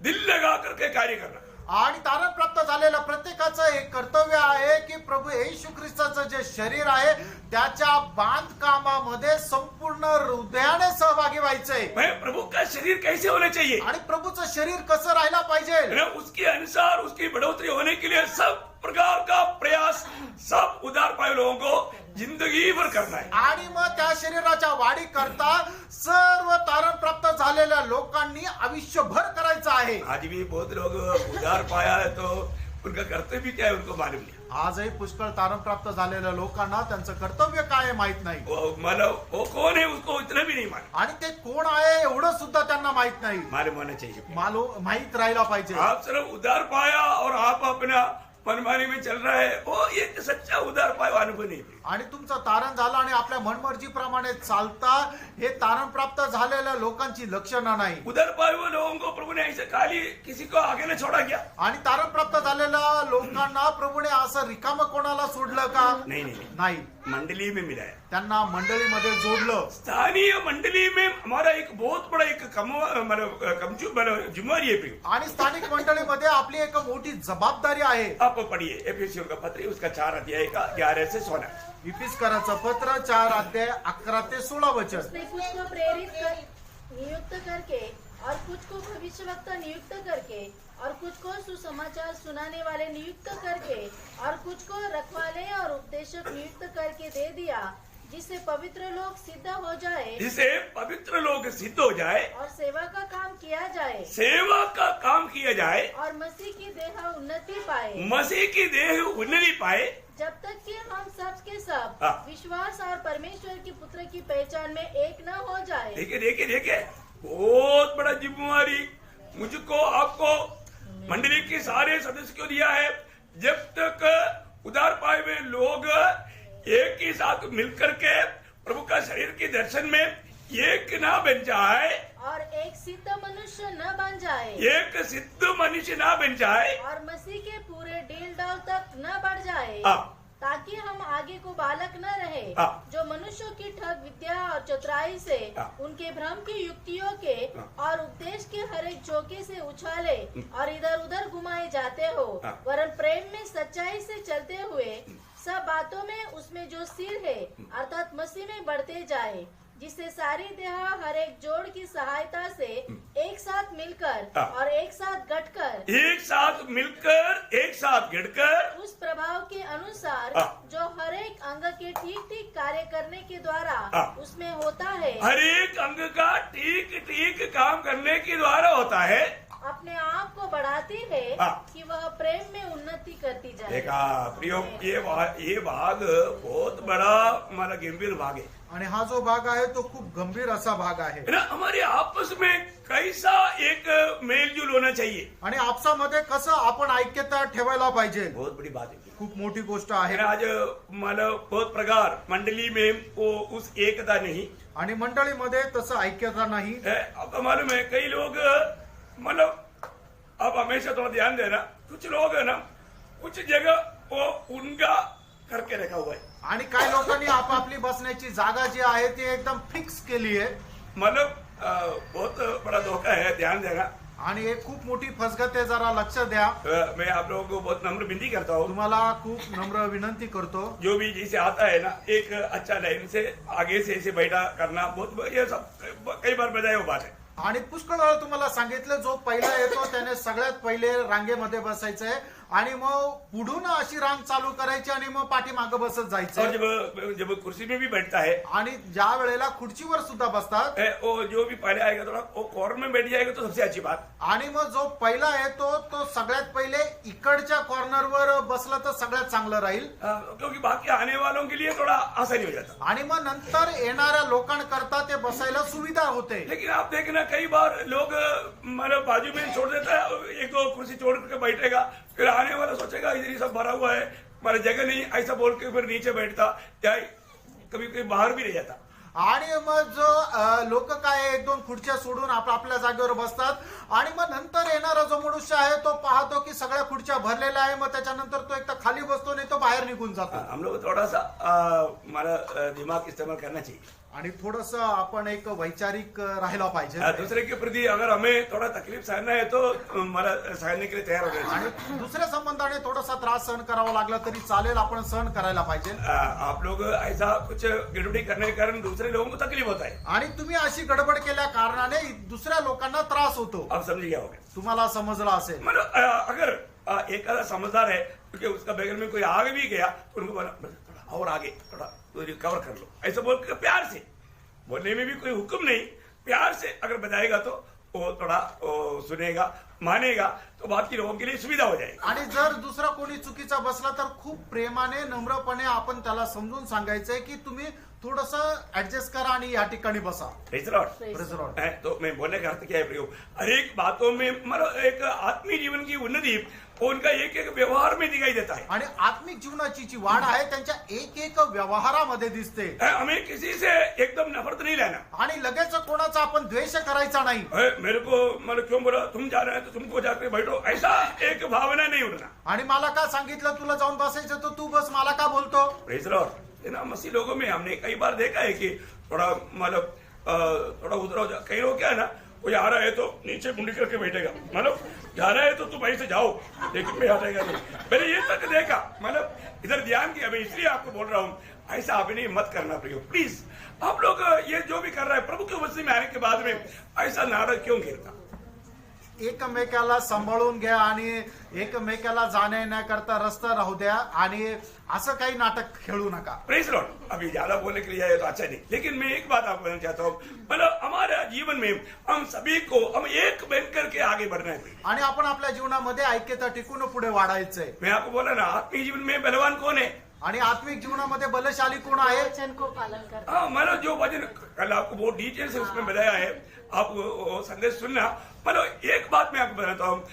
दिल लगा करके कार्य करना। आणि तारण प्राप्त झालेल्या प्रत्येकाचं एक कर्तव्य आहे की प्रभू येशू ख्रिस्ताचं जे शरीर आहे त्याच्या बांधकामामध्ये संपूर्ण हृदयाने सहभागी व्हायचंय. मैं प्रभु का शरीर कैसे होना चाहिए? आणि प्रभूचं शरीर कसं राहायला पाहिजे? है ना? उसके अनुसार उसकी बढ़ोतरी होने के लिए सब प्रकार का प्रयास सब उद्धार पाए लोगों को जिंदगी भर करना है। आणि मग त्या शरीराच्या वाढी करता सर्व तारण प्राप्त झालेल्या लोकांनी आयुष्यभर करायचं आहे. आज भी बहुत लोग उद्धार पाया है तो उनका कर्तव्य क्या है उनको मालूम नहीं। आजही पुष्कळ तारण प्राप्त झालेल्या लोकांना त्यांचं कर्तव्य काय आहे माहित नाही. वो कौन है उसको इतना भी नहीं मालूम। आणि ते कोण आहे एवढं सुद्धा त्यांना माहित नाही. मालूम होना चाहिए। माहित राहायला पाहिजे. आप सिर्फ उद्धार पाया और आप अपना मनमानी में चल रहा है, वो एक सच्चा उद्धार पाया अनुभव नहीं। आणि तुमचं तारण झालं आणि आपल्या मनमर्जीप्रमाणे चालता हे तारण प्राप्त झालेल्या लोकांची लक्षणं नाही. उद्धार पाए हुए लोगों को प्रभु ने ऐसे खाली किसी को आगे न छोड़ा क्या? आणि तारण प्राप्त झालेल्या लोकांना प्रभूने असं रिकामं कोणाला सोडलं का? नाही. मंडली में मिला है। त्यांना मंडळीमध्ये जोडलं. स्थानीय मंडली में हमारा एक बहुत बड़ा एक जिम्मेवारी है। आणि स्थानिक मंडळीमध्ये आपली एक मोठी जबाबदारी आहे. आप पढ़िए एफिसियों का पत्र उसका 4 अध्याय का 11 से 16। इफिसकाराचं पत्र 4 अध्याय 11 ते 16 वचन। उसने कुछ को नियुक्त करके और कुछ को भविष्यवक्ता नियुक्त करके और कुछ को सुसमाचार सुनाने वाले नियुक्त करके और कुछ को रखवाले और उपदेशक नियुक्त करके दे दिया, जिससे पवित्र लोग सिद्ध हो जाए, जिसे पवित्र लोग सिद्ध हो जाए और सेवा का काम किया जाए, सेवा का काम किया जाए और मसीह की देह उन्नति पाए, मसीह की देह उन्नति पाए, जब तक कि हम सब के सब हाँ। विश्वास और परमेश्वर के पुत्र की पहचान में एक न हो जाए। देखिए देखिए देखिए, बहुत बड़ा जिम्मेवारी मुझको आपको मंडली के सारे सदस्य को दिया है। जब तक उधार पाए हुए लोग एक ही साथ मिलकर के प्रभु का शरीर के दर्शन में एक ना बन जाए, और एक सिद्ध मनुष्य न बन जाए, एक सिद्ध मनुष्य ना बन जाए, और मसीह के पूरे डील डॉल तक न बढ़ जाए, हाँ। ताकि हम आगे को बालक न रहे, हाँ। जो मनुष्यों की ठग विद्या और चतुराई से, हाँ। उनके भ्रम की युक्तियों के हाँ। और उपदेश के हर एक झोंके से उछाले और इधर उधर घुमाए जाते हो, हाँ। वरन प्रेम में सच्चाई से चलते हुए सब बातों में उसमें जो सिर है अर्थात मसीह में बढ़ते जाए, जिससे सारी देह हर एक जोड़ की सहायता से एक साथ मिलकर हाँ। और एक साथ गठकर एक साथ मिलकर एक साथ गिरकर उस प्रभाव के अनुसार हाँ। जो हर एक अंग के ठीक ठीक कार्य करने के द्वारा हाँ। उसमें होता है, हर एक अंग का ठीक ठीक काम करने के द्वारा होता है, अपने आप को बढ़ाती है हाँ। कि वह प्रेम में उन्नति करती जाए। देखा प्रियो, ये भाग बहुत बड़ा हमारा गंभीर भाग है आणि हा जो भाग आहे तो खूप गंभीर असा भाग आहे है ना। हमारे आपस में कैसा एक मेलजोल होना चाहिए, आणि आपसामध्ये कसं आपण ऐक्यता ठेवायला पाहिजे, बहुत बड़ी बात है। खूप मोठी गोष्ट है आहे। ना, आज मतलब बहुत प्रकार मंडली में वो उस एकता नहीं आणि मंडळीमध्ये तसं ऐक्यता नाही है। आपको मालूम है कई लोग मतलब आप हमेशा थोड़ा ध्यान देना, कुछ लोग है ना कुछ जगह वो उनका करके रखा हुआ है, आणि काही लोकांनी आपापली बसण्याची जागा जी आहे ती एकदम फिक्स केली आहे मतलब बहुत बड़ा धोखा है, ध्यान देना। आणि हे खूप मोठी फसगत आहे, जरा लक्ष द्या। मैं आप लोगों को बहुत नम्र विनती करता हूँ, तुम्हाला खूप नम्र विनंती करतो, जो भी जिसे आता है ना एक अच्छा लाइन से आगे से ऐसे बैठा करना, बहुत ये सब कई बार बताया वो बात है। आणि पुष्कळ वेळा तुम्हाला सांगितलं जो पहिला येतो त्याने सगळ्यात पहिले रांगेमध्ये बसायचंय आणि मग पुढून अशी रांग चालू करायची आणि मग पाठीमागं बसत और जायचं। जब कुर्सी में भी बैठता है आणि ज्या वेळेला खुर्चीवर सुद्धा बसतात वो जो भी पहले आएगा थोड़ा वो कॉर्नर में बैठ जाएगा तो सबसे अच्छी बात। आणि मग जो पहिला येतो तो सगळ्यात पहिले इकडच्या कॉर्नरवर बसला तर सगळ्यात चांगलं राहील, क्योंकि बाकी आने वालों के लिए थोड़ा आसानी हो जाता। आणि मग नंतर येणाऱ्या लोकांकरता ते बसायला सुविधा होते। लेकिन आप देखना कई बार लोग मतलब बाजू में छोड़ देता है, एक दो कुर्सी छोड़ करके बैठेगा, फिर आने वाला सोचेगा इधर ही सब भरा हुआ है, हमारी जगह नहीं, ऐसा बोल के फिर नीचे बैठता या कभी कभी बाहर भी रह जाता। आणि मग जो लोक काय एक दोन खुर्च्या सोडून आपल्या जागेवर बसतात आणि मग नंतर येणारा जो मनुष्य आहे तो पाहतो की सगळ्या खुर्च्या भरलेल्या आहे, मग त्याच्यानंतर तो एक तर खाली बसतो नाही तो बाहेर निघून जातो। हम लोग थोड़ा सा हमारा दिमाग इस्तेमाल करना चाहिए आणि थोडस आपण एक वैचारिक राहायला पाहिजे। दूसरे के प्रति अगर हमें थोड़ा तकलीफ सहना है तो हमारा सहने के लिए तैयार हो जाए। आणि दुसऱ्या संबंधाने थोडासा त्रास सहन करावा लागला तरी चालेल, आपण सहन करायला पाहिजे। आप लोग ऐसा कुछ गड़बड़ी करने के कारण दूसरे लोगों को तकलीफ होता है, आणि तुम्ही अशी गडबड केल्या कारणाने दुसऱ्या लोकांना त्रास होतो। आप समझ गया होगा। तुम्हाला समजलं असेल। मतलब अगर एक आधा समझदार है क्योंकि उसका बगल में कोई आगे भी गया तो उनको बोला थोड़ा और आगे थोड़ा रिकवर कर लो, ऐसा बोल के प्यार से बोलने में भी कोई हुक्म नहीं, प्यार से अगर बताएगा तो वो थोड़ा सुनेगा मानेगा तो बाकी लोगों के लिए सुविधा हो जाएगी। आणि जर दुसरा कोणी चुकीचा बसला तर खूप प्रेमाने नम्रपणे आपण त्याला समजून सांगायचंय की तुम्ही थोडस ऍडजस्ट करा आणि या ठिकाणी बसा। Praise the Lord। Praise the Lord। तो मैं बोलने का अर्थ क्या है प्रयोग, हर एक बातों में मतलब एक आत्मीय जीवन की उन्नति वो उनका एक एक व्यवहार में दिखाई देता है। आणि आत्मिक जीवनाची जी वाढ आहे त्यांच्या एक एक व्यवहारामध्ये दिसते। हमें किसी से एकदम नफरत नहीं लेना, आणि लगेच कोणाचा आपण द्वेष करायचा नाही। मेरे को मतलब क्यों बोला तुम जा रहे हैं तो तुमको जाकर बैठो, ऐसा एक भावना नहीं उठना। आणि मला का सांगितलं तुला जाऊन बसायचं तो तू बस, मला का बोलतो। Praise the Lord. ना मसीह लोगों में हमने कई बार देखा है कि थोड़ा मतलब थोड़ा उधर हो जा, कई लोग क्या है ना कोई आ रहा है तो नीचे मुंडी करके बैठेगा, मतलब जा रहा है तो तुम वहीं से जाओ, लेकिन मैं आ जाएगा नहीं। मैंने ये तक देखा, मतलब इधर ध्यान किया। मैं इसलिए आपको बोल रहा हूँ, ऐसा अभिनय मत करना प्लीज। आप लोग ये जो भी कर रहा है, प्रभु की उपस्थिति में आने के बाद में ऐसा नाटक क्यों घेरता? एकमेकाला सांभाळून घ्या आणि एकमेकाला जाण्या येण्याकरता रस्ता राहू द्या आणि असं काही नाटक खेळू नका। Praise Lord. अभी ज्यादा बोलने के लिए आए तो अच्छा नहीं, लेकिन मैं एक बात आपको कहना चाहता हूँ, मतलब हमारे जीवन में हम सभी को हम एक बन करके आगे बढ़ना है आणि आपण आपल्या जीवनामध्ये ऐक्यता टिकून पुढे वाढायचंय। मैं आपको बोला ना, आत्मिक जीवन में बलवान कौन है? आणि आत्मिक जीवनामध्ये बलशाली कोण आहे? वचन को पालन कर। हाँ, मतलब जो वचन कल आपको बहुत डिटेल से उसमें बताया है, आप वो संदेश सुनना। मतलब एक बात मैं आपको बताता हूँ,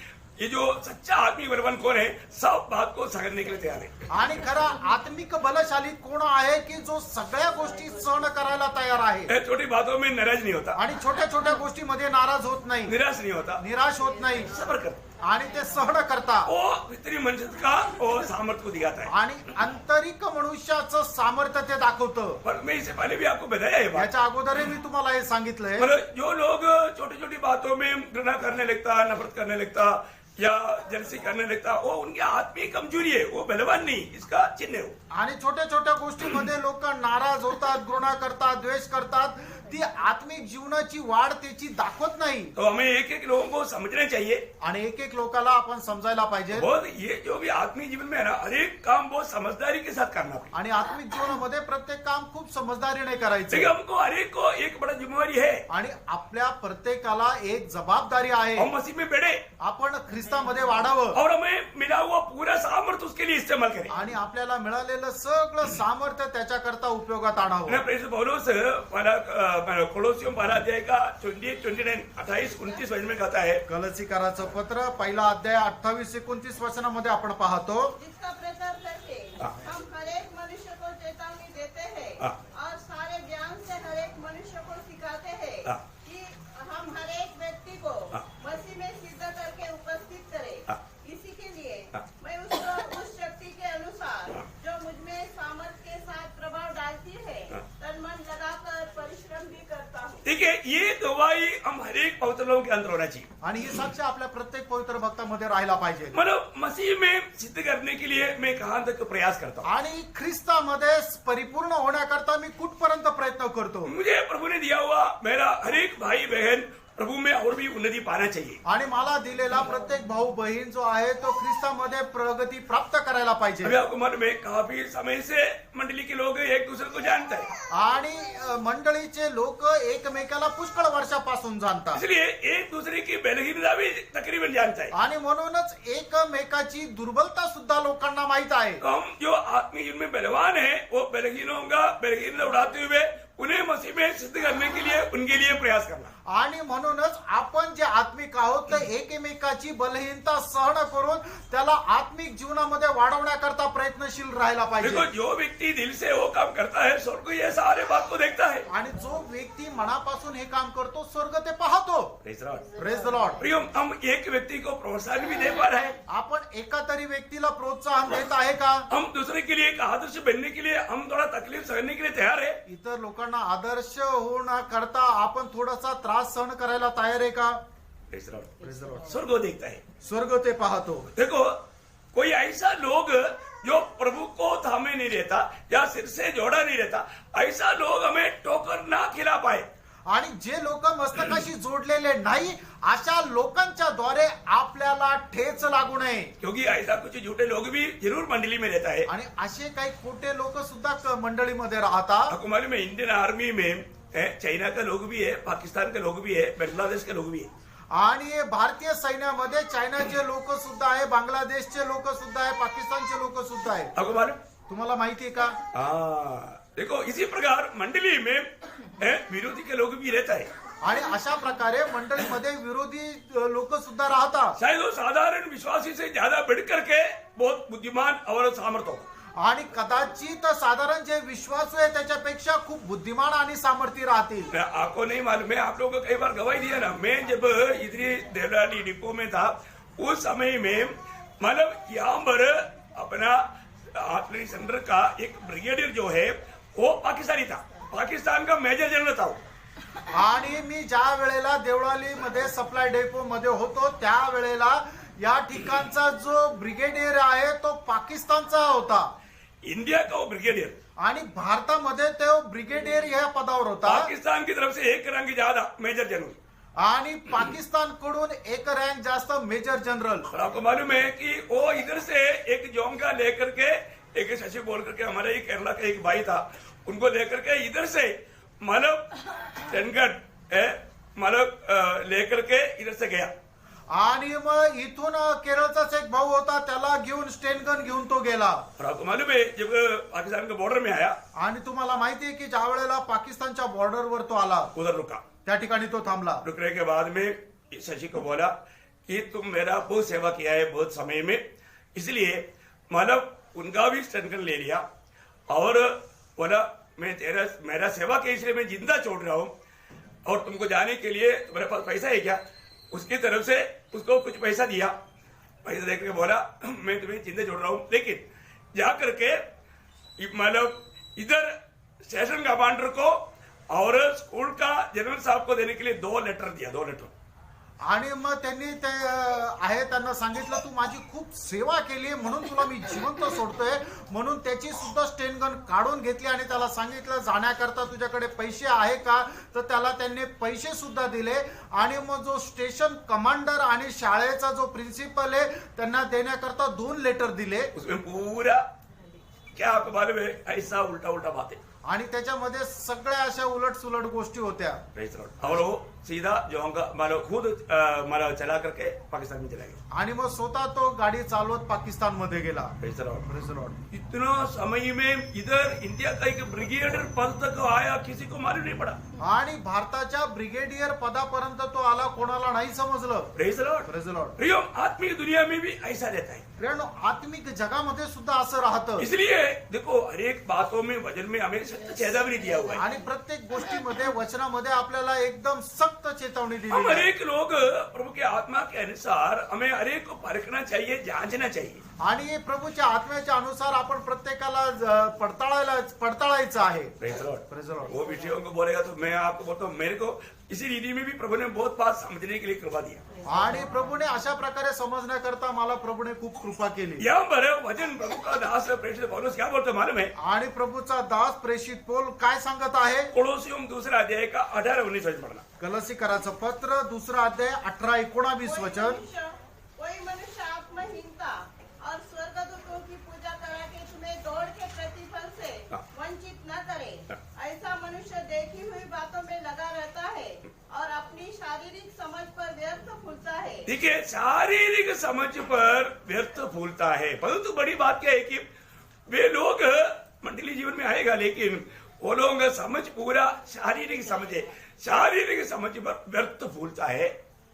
ये जो सच्चा आत्मिक बलवान कौन है, सब बात को सहने के लिए तैयार है। आणि खरा आत्मिक बलशाली कोण आहे की जो सगळ्या गोष्टी सहन करायला तयार आहे। छोटी बातों में नाराज नहीं होता आणि छोट्या छोट्या गोष्टीमध्ये नाराज होत नाही, निराश नहीं होता, निराश होत नाही, सबर करता। आणि ते सहन करता। वो भीतरी मनुष्य का वो सामर्थ्य को दिखाता है। आणि आंतरिक मनुष्याचं सामर्थ्य ते दाखवतं। पर मैं इससे पहले भी आपको बताया है बात, याच्या अगोदरही मी तुम्हाला हे सांगितलंय, मतलब जो लोग छोटी छोटी बातों में घृणा करने लगता, नफरत करने लगता या जलसी करने लगता, वो उनकी आत्मिक कमजोरी है, वो बलवान नहीं, इसका चिन्ह है वो। आणि छोट्या छोट्या गोष्टीमध्ये लोक नाराज होतात, घृणा करतात, द्वेष करतात, ती आत्मिक जीवनाची वाढ त्याची दाखवत नाही। तो हमें एक एक लोगों को समझना चाहिए, आणि एक एक लोकाला आपण समजायला पाहिजे। बहुत ये जो भी आत्मिक जीवन में है ना, हर एक काम बहुत समझदारी के साथ करना पड़ेगा। आणि आत्मिक जीवनामध्ये प्रत्येक काम खूप समजदारीने करायचं। देखिए, हमको हर एक को एक बड़ा जिम्मेवारी है, आणि आपल्या प्रत्येकाला एक जबाबदारी आहे, हम मसीह में बढ़े आपण ख्रिस्तामध्ये वाढावं और हमें मिला हुआ पूरा सामर्थ्य उसके लिए इस्तेमाल करें। आणि आपल्याला मिळालेलं सगळं सामर्थ्य त्याच्याकरता उपयोगात आणावं। प्रेरित पौलुस कोलोसियों पहला अध्याय का 28-29 वचन में कहता है, कलसीकाराचं पत्र पहिला अध्याय 28-29 वचनामध्ये आपण पाहतो, जिसका प्रचार करके हम हर एक मनुष्य को चेतावनी देते हैं और सारे ज्ञान से हर एक मनुष्य को सिखाते हैं कि हम हर एक व्यक्ति को मसीह में सिद्ध करके उपस्थित करें। इसी के लिए मैं उसको उस शक्ति के अनुसार जो मुझ में सामर्थ्य के साथ प्रभाव डालती है तन मन लगाकर परिश्रम भी करता हूँ। ठीक है, ये गवाही हम हर एक पवित्र लोगों के अंदर होना चाहिए। आणि ही साक्ष आपल्या प्रत्येक पवित्र भक्तामध्ये राहायला पाहिजे। मतलब मसीह में सिद्ध करने के लिए मैं कहां तक प्रयास करता हूँ, आणि ख्रिस्तामध्ये परिपूर्ण होण्याकरता मी कुठपर्यंत प्रयत्न करतो। मुझे प्रभु ने दिया हुआ मेरा हर एक भाई बहन प्रभु में और भी उन्नति पाना चाहिए। आणि मला दिलेला प्रत्येक भाऊ बहीण जो आहे तो ख्रिस्तामध्ये प्रगती प्राप्त करायला अभी पाहिजे। आपको मालूम है, काफी समय से मंडली के लोग एक दूसरे को जानते हैं, आणि मंडळीचे लोक एकमेकाला पुष्कळ वर्षापासून जाणतात, इसलिए एक दूसरे की बलहीनता भी तकरीबन जानता है। आणि म्हणूनच एकमेकाची दुर्बलता सुद्धा लोकांना माहित आहे। तो हम जो आत्मिक जीवन में बलवान है, वो बलहीनों का बलहीनता उड़ाते हुए उन्हें मसीह में सिद्ध करने के लिए उनके लिए प्रयास करना। आणि म्हणूनच आपण जे आत्मिक आहोत ते एकमेकाची बलहीनता सहन करून त्याला आत्मिक जीवनामध्ये वाढवण्याकरता प्रयत्नशील राहायला देखो, पाहिजे। जो व्यक्ति दिल से वो काम करता है, स्वर्ग ये सारे बात को देखता है। आणि जो व्यक्ती मनापासून हे काम करतो स्वर्ग ते पाहतो। Praise the Lord. प्रिय, हम एक व्यक्ति को प्रोत्साहन भी दे पा रहे हैं, आपण एका तरी व्यक्तीला प्रोत्साहन देत आहे का? हम दूसरे के लिए एक आदर्श बनने के लिए हम थोड़ा तकलीफ सहने के लिए तैयार है। इतर लोकांना आदर्श होण्याकरता आपण थोडासा त्रास सहन करायला तयार आहे का? Praise the Lord. स्वर्ग देखता है। स्वर्ग ते पाहतो। देखो, कोई ऐसा लोग जो प्रभु को थामे नहीं रहता या सिर से जोड़ा नहीं रहता, ऐसा लोग हमें ठोकर ना खिला पाए। आणि जे लोक मस्तकाशी जोडलेले नाही अशा लोकांच्या द्वारे आपल्याला ठेच लागू नये, क्योंकि ऐसा कुछ झूठे लोग भी जरूर मंडली में रहता है। आणि असे काही खोटे लोक सुद्धा मंडळीमध्ये राहतात। आपको मालूम है, इंडियन आर्मी में चाइना का लोग भी है, पाकिस्तान के लोग भी है, बांग्लादेश के लोग भी है, आणि भारतीय सैन्यामध्ये चायनाचे लोक सुद्धा आहे, बांगलादेशचे लोक सुद्धा आहे, पाकिस्तानचे लोक सुद्धा आहे। आपको मालूम? तुम्हाला माहिती आहे का? देखो, इसी प्रकार मंडली में विरोधी के लोग भी रहता है। आणि अशा प्रकारे मंडळीमध्ये विरोधी लोक सुद्धा राहतात। शायद वो साधारण विश्वासी से ज्यादा बढ़ करके बहुत बुद्धिमान और सामर्थ हो। आणि कदाचित साधारण जे विश्वासू आहे त्याच्यापेक्षा खूप बुद्धिमान आणि सामर्थ्य राहतील। आपको नहीं मालूम है, आप लोगों को कई बार गवाही दिया ना, मैं जब इधरी देवलाली डिपो में था उस समय में, मतलब यहाँ पर अपना आर्टिलरी सेंटर का एक ब्रिगेडियर जो है वो पाकिस्तानी था, पाकिस्तान का मेजर जनरल था वो। आणि मी ज्या वेळेला देवळालीमध्ये सप्लाय डेपो मध्ये होतो त्यावेळेला या ठिकाणचा जो ब्रिगेडियर आहे तो पाकिस्तानचा होता इंडिया का वो ब्रिगेडियर आणि भारतामध्ये तो ब्रिगेडियर या पदावर होता पाकिस्तान की तरफ से एक रंग ज्यादा मेजर जनरल। आणि पाकिस्तान कडून एक रँक जास्त मेजर जनरल। और आपको मालूम है कि वो इधर से एक जोंगा लेकर के एक शशि बोल करके हमारे ही केरला का एक भाई था उनको लेकर के इधर से मतलब चंडगढ़ मतलब लेकर के इधर से गया आणि मग इथून केरळचाच एक भाऊ होता त्याला घेऊन स्टेनगन घेऊन तो गेला। और आपको मालूम है जब पाकिस्तान के बॉर्डर में आया आणि तुम्हाला माहिती आहे की ज्या वेळेला पाकिस्तानच्या बॉर्डरवर तो आला उधर रुका। त्या ठिकाणी तो थांबला। रुकने के बाद में शशि को बोला कि तुम मेरा बहुत सेवा किया है बहुत समय में, इसलिए मतलब उनका भी स्टेनगन ले लिया और बोला मैं मेरा सेवा के इसलिए मैं जिंदा छोड़ रहा हूँ और तुमको जाने के लिए तुम्हारे पास पैसा है क्या? उसकी तरफ से उसको कुछ पैसा दिया। पैसा देकर के बोला मैं तुम्हें जिंदा छोड़ रहा हूँ, लेकिन जा करके मतलब इधर स्टेशन कमांडर को और स्कूल का जनरल साहब को देने के लिए 2 लेटर दिया, 2 लेटर। आणि मग त्यांनी ते आहे त्यांना सांगितलं तू माझी खूप सेवा केली म्हणून तुला मी जिवंत सोडतोय म्हणून त्याची सुद्धा स्टेनगन काढून घेतली आणि त्याला सांगितलं जाण्याकरता तुझ्याकडे पैसे आहे का, तर त्याला त्यांनी पैसे सुद्धा दिले आणि मग जो स्टेशन कमांडर आणि शाळेचा जो प्रिन्सिपल आहे त्यांना देण्याकरता 2 लेटर दिले। उसमें पूरा क्या आपको मालूम है ऐसा उल्टा उल्टा बातें आणि त्याच्यामध्ये सगळ्या अशा उलट सुलट गोष्टी होत्या। और वो सीधा जो मतलब खुद मतलब चला करके पाकिस्तान में चला गया आणि मग स्वतः तो गाडी चालवत पाकिस्तान मध्ये गेला। Praise Praise the Lord। इतना समय में इधर इंडिया का एक ब्रिगेडियर पद तक आया, किसी को मालूम नहीं पड़ा। आणि भारताच्या ब्रिगेडियर पदापर्यंत तो आला, कोणाला नाही समजलं। Praise Lord. Praise the Lord। प्रियो आत्मिक दुनिया में भी ऐसा रहता है, प्रियानो आत्मिक जगामध्ये सुद्धा असं राहतं। इसलिए देखो हर एक बातों में वचन में हमें सत्य चेतावनी दिया हुआ है। आणि प्रत्येक गोष्टीमध्ये वचनामध्ये आपल्याला एकदम सक्त चेतावणी हम दिली हर आहे। एक लोग प्रभु के आत्मा के अनुसार हमें हर एक को परखना चाहिए, जांचना चाहिए। आणि प्रभूच्या आत्म्याच्या अनुसार आपण प्रत्येकाला पडताळायचं आहे। Praise Lord. Praise the Lord। वो विषयों को बोलेगा तो मैं आपको बोलता हूँ, मेरे को इसी रीति में भी प्रभु ने बहुत बात समझने के लिए कृपा दिया। आणि प्रभूने अशा प्रकारे समजण्याकरता मला प्रभूने खूप कृपा केली। यहाँ पर वचन प्रभु का दास प्रेषित पौलुस क्या बोलते मालूम है? आणि प्रभूचा दास प्रेषित पौल काय सांगत आहे? कोलोसियम 2 अध्याय का 18-19 वचन पढ़ना। कलसीकराचं पत्र 2 अध्याय 18-19 वचन। कोई मनुष्य आत्महीनता और स्वर्गदूतों की पूजा करा के तुम्हें दौड़ के प्रतिफल से वंचित न करे। ऐसा मनुष्य देखी हुई बातों में लगा रहता है और अपनी शारीरिक समझ पर व्यर्थ फूलता है। ठीक है, शारीरिक समझ पर व्यर्थ फूलता है, परंतु बड़ी बात क्या है कि वे लोग मंडली जीवन में आएगा, लेकिन वो लोग समझ पूरा शारीरिक समझे, शारीरिक समझ पर व्यर्थ फूलता है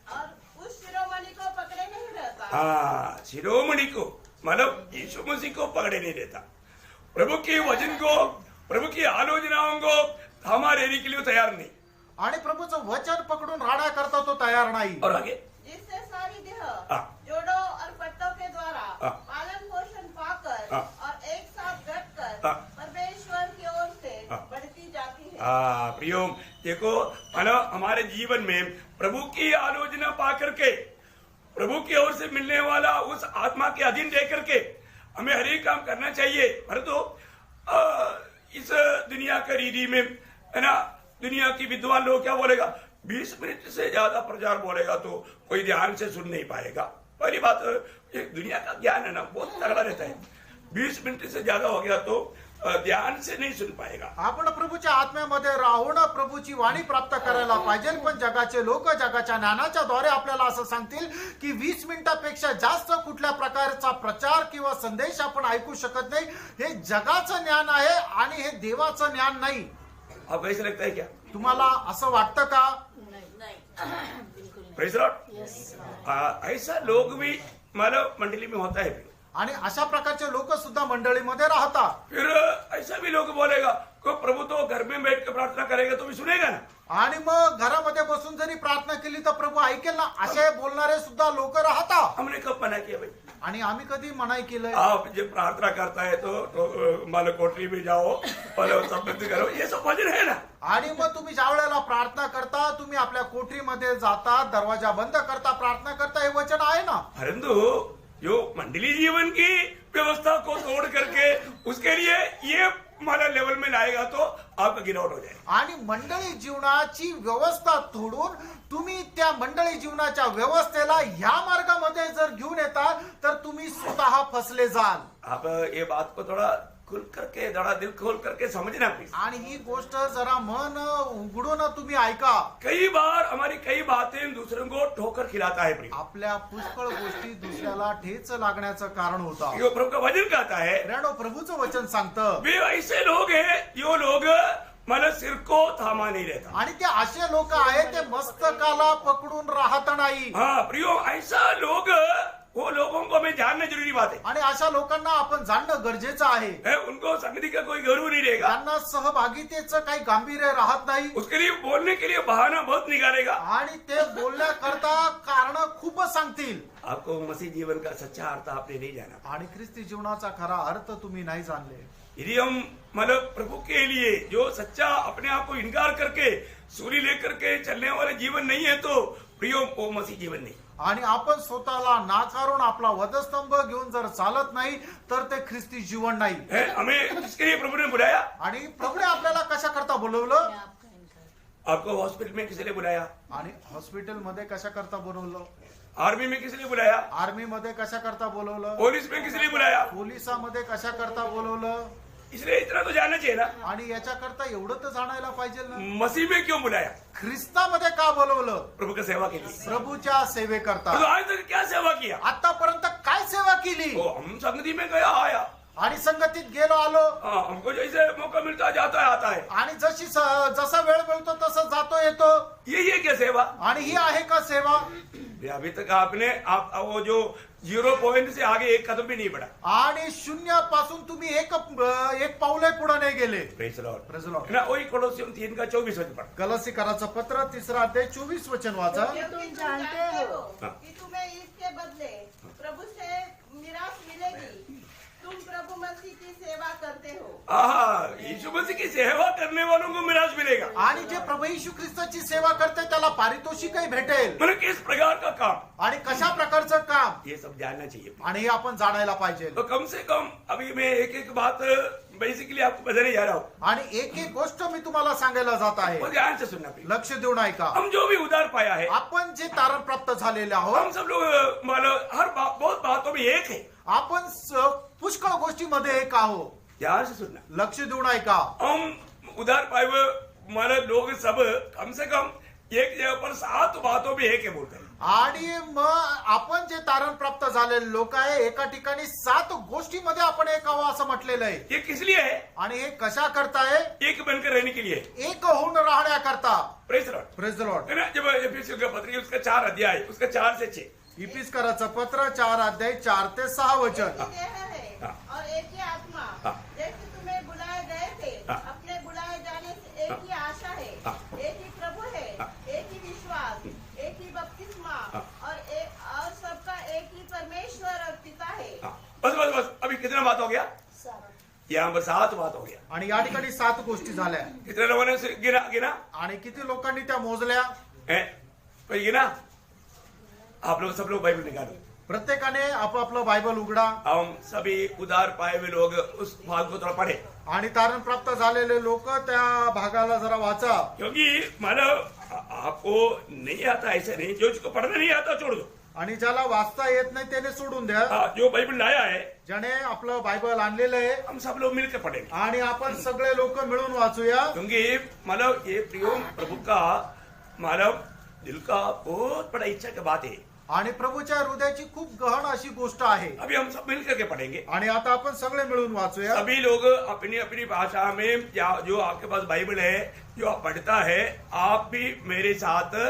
और उस शिरोमणि को पकड़े नहीं रहता। हाँ, शिरोमणि को मतलब यीशु मसीह को पकड़े नहीं देता, प्रभु के वचन को, प्रभु की आलोचनाओं को हमारे के लिए तैयार नहीं। आणि प्रभूचं वचन पकडून राहण्या करता तो तयार नाही। और आगे जिससे सारी देह हाँ। जोड़ों और पट्टों के द्वारा हाँ। पालन पोषण पाकर हाँ। और एक साथ घटकर हाँ। परमेश्वर की ओर से हाँ। बढ़ती जाती है। प्रियो देखो मतलब हमारे जीवन में प्रभु की आलोचना पा करके, प्रभु की ओर से मिलने वाला उस आत्मा के अधीन रह करके हमें हर एक काम करना चाहिए। परंतु इस दुनिया का रीति में है ना, दुनिया की विद्वान लोग क्या बोलेगा, 20 मिनट से ज्यादा प्रचार बोलेगा तो कोई ध्यान से सुन नहीं पाएगा। पहली बात ये दुनिया का ज्ञान है ना बहुत तगड़ा रहता है, 20 मिनट से ज्यादा हो गया तो ध्यान से नहीं सुन पाएगा। आपण प्रभूच्या आत्म्यामध्ये राहून प्रभूची वाणी प्राप्त करायला पाहिजे, पण जगाचे लोक जगाच्या ज्ञानाच्या द्वारे आपल्याला असं सांगतील की 20 मिनिटापेक्षा जास्त कुठल्या प्रकारचा प्रचार किंवा संदेश आपण ऐकू शकत नाही। हे जगाचं ज्ञान आहे आणि हे देवाचं ज्ञान नाही। आपको ऐसा लगता है क्या? तुम्हाला असं वाटतं का? Praise Lord. ऐसा लोग भी मतलब मंडली में होता है। आणि अशा प्रकारचे लोक सुद्धा मंडळीमध्ये राहतात। फिर ऐसा भी लोग बोलेगा को प्रभु तो घर में बैठ के प्रार्थना करेगा तो भी सुनेगा ना। आणि मग घरामध्ये बसून जरी प्रार्थना केली तर प्रभू ऐकेल ना, असे बोलणारे सुद्धा लोक राहतात। हमने कब मना किया भाई? आणि आम्ही कधी मनाई केलंय? आप जो प्रार्थना करता है तो मान लो कोठरी में जाओ और सम्मिलित करो, ये सब भजन है ना. आणि मग तुम्ही ज्या वेळेला प्रार्थना करता, तुम्ही आपल्या कोठरीमध्ये जाता, दरवाजा बंद करता, प्रार्थना करता, हे वचन आहे ना. परंतु जो मंडली जीवन की व्यवस्था को तोड़ करके उसके लिए ये हमारा लेवल में लाएगा तो आपका गिरावट हो जाएगा. आणि मंडळी जीवनाची व्यवस्था तोडून तुम्ही त्या मंडळी जीवनाच्या व्यवस्थेला ह्या मार्गामध्ये जर घेऊन येता तर तुम्ही स्वतः फसले जाल. आप ये बात को थोड़ा खुल करके, थोड़ा दिल खोल करके समझना प्लीज. आणि ही गोष्ट जरा मन उघडून तुम्ही ऐका. कई बार हमारी कई बातें दूसरों को ठोकर खिलाता है प्रिय. आपल्या पुष्कळ गोष्टी दुसऱ्याला ठेच लागण्याचं कारण होतं. यो प्रभु का वचन कहता है, रेणो प्रभूचं वचन सांगतं. वे ऐसे लोग हैं जो लोग मला सिर को थामा नहीं रहता. आणि ते असे लोक आहेत ते मस्तकाला पकडून राहत नाही. हाँ प्रियो, ऐसा लोग, वो लोगों को हमें जानना जरूरी बात है. आणि अशा लोकांना आपण जाणणं गरजेचं आहे. उनको संगति का कोई गौरव नहीं रहेगा. त्यांना सहभागितेचं काही गांभीर्य राहत नाही. उसके लिए बोलने के लिए बहाना बहुत निकालेगा. आणि ते बोलण्याकरता कारण खूपच सांगतील. आपको मसीह जीवन का सच्चा अर्थ आपने नहीं जाना. आणि ख्रिस्ती जीवनाचा खरा अर्थ तुम्ही नाही जाणले. यदि हम मतलब प्रभु के लिए जो सच्चा अपने आप को इनकार करके सूली लेकर के चलने वाले जीवन नहीं है तो प्रियो वो मसीह जीवन नहीं. आणि आपण स्वतःला नाकारून आपला वधस्तंभ घेऊन जर चालत नाही तर ते ख्रिस्ती जीवन नाही. हमें इसके लिए प्रभु ने बुलाया. आणि प्रभूने आपल्याला कशा करता बोलवलं? आपको हॉस्पिटल में किसी ने बुलाया? आणि हॉस्पिटल मध्ये कशा करता बोलवलं? आर्मी में किसी ने बुलाया? आर्मी मध्ये कशा करता बोलवलं? पुलिस में किसी ने बुलाया? पोलिसामध्ये कशा करता बोलवलं? इसलिए इतना तो जानना चाहिए ना. आणि याच्याकरता एवढं तर जाणायला पाहिजे ना. मसीह में क्यों बुलाया? ख्रिस्तामध्ये का बोलवलं? प्रभु का सेवा के लिए. प्रभूच्या सेवेकरता. तो आज तक क्या सेवा किया? आतापर्यंत काय सेवा केली? तो हम संगति में गया आया. आणि संगतीत गेलो आलो. हाँ, हमको जैसे मौका मिलता जाता है आता है. आणि जसा वेळ मिळतो तसं जातो येतो. यही है क्या सेवा? आणि ही आहे का सेवा? अभी तक आपने वो जो 0 पॉइंट से आगे एक कदम भी नहीं बढ़ा. आणि शून्यापासून तुम्ही एक पाऊलही पुढे नाही गेले. Praise the Lord. Praise the Lord. ना वही कोलोसियम 3 का 24 वचन पढ़. गलसीकराचं पत्र 3 अध्याय 24 वचन वाचा. क्योंकि तुम जानते हो कि तुम्हें इसके बदले प्रभु से मिरास मिलेगी. तुम प्रभु मसीह की सेवा करते हो. यीशु मसीह की सेवा करने वालों को मिराज मिलेगा. आणि जे प्रभू येशू ख्रिस्ताची सेवा करते त्याला पारितोषिकही भेटेल. मतलब किस प्रकार का काम, आणि कशा प्रकारचं काम, ये सब जानना चाहिए. आणि हे आपण जाणायला पाहिजे. तो कम से कम अभी मैं एक बात बेसिकली आपको बताने जा रहा हूँ. आणि एक एक गोष्ट मी तुम्हाला सांगायला जात आहे. वो ध्यान से सुनना प्लीज. लक्ष देऊन ऐका. हम जो भी उधार पाया है, आपण जे तारण प्राप्त झालेले आहोत, हम सब लोग मतलब हर बहुत बातों में एक है. आपण पुष्कळ गोष्टीमध्ये एक आहोत. ध्यान से सुनना. लक्ष देऊन ऐका. हम उधार पाए हुए हमारे लोग सब कम से कम एक जगह पर 7 बातों में एक है बोलते हैं. आणि मग आपण जे तारण प्राप्त झालेले लोक आहे एका ठिकाणी 7 गोष्टीमध्ये आपण एक आहोत असं म्हटलेलं आहे. ये किस लिए है? आणि हे कशा करताय? एक बनकर रहने के लिए. एक होऊन राहण्याकरता. Praise the lord. Praise the lord. है ना. जब एफिसियों का पत्र उसका 4 अध्याय उसका 4 से 6. इफिसकराचं पत्र 4 अध्याय 4 ते 6 वचन. एक ही देह है और एक ही आत्मा. जैसे तुम्हें बुलाए गए थे, अपने बुलाए जाने से एक ही आशा है, एक ही प्रभु है, एक ही विश्वास, एक ही बपतिस्मा और सबका एक ही परमेश्वर और पिता है. बस अभी कितना बात हो गया? यहाँ पर 7 बात हो गया. आणि या ठिकाणी 7 गोष्टी झाल्या. कितने लोगों ने गिना? आणि किती लोकांनी त्या मोजल्या? कोई गिना? आप लोग सब लोग बाइबल निकालो. प्रत्येकाने आपापलं बायबल उघडा. हम सभी उधार पाए हुए लोग उस भाग को थोड़ा पढ़े. आणि तारण प्राप्त झालेले लोक त्या भागाला जरा वाचा. क्योंकि मतलब आपको नहीं आता ऐसे नहीं, जो जिसको पढ़ना नहीं आता छोड़ दो. आणि ज्याला वाचता येत नाही त्याने सोडून द्या. जो बाइबल लाया है, ज्याने आपलं बायबल आणलेलं आहे, हम सब लोग मिलकर पढ़ेंगे. आणि आपण सगळे लोक मिळून वाचूया. क्योंकि मतलब ये प्रियो प्रभु का मतलब दिल का बहुत बड़ा इच्छा की बात है. आणि प्रभूच्या हृदयाची खूप गहन अशी गोष्ट आहे. अभी हम सब मिलकर के पढ़ेंगे. आणि आता आपण सगळे मिळून वाचूया. सभी लोग अपनी अपनी भाषा में, जो आपके पास बाइबल है, जो आप पढ़ता है, आप भी मेरे साथ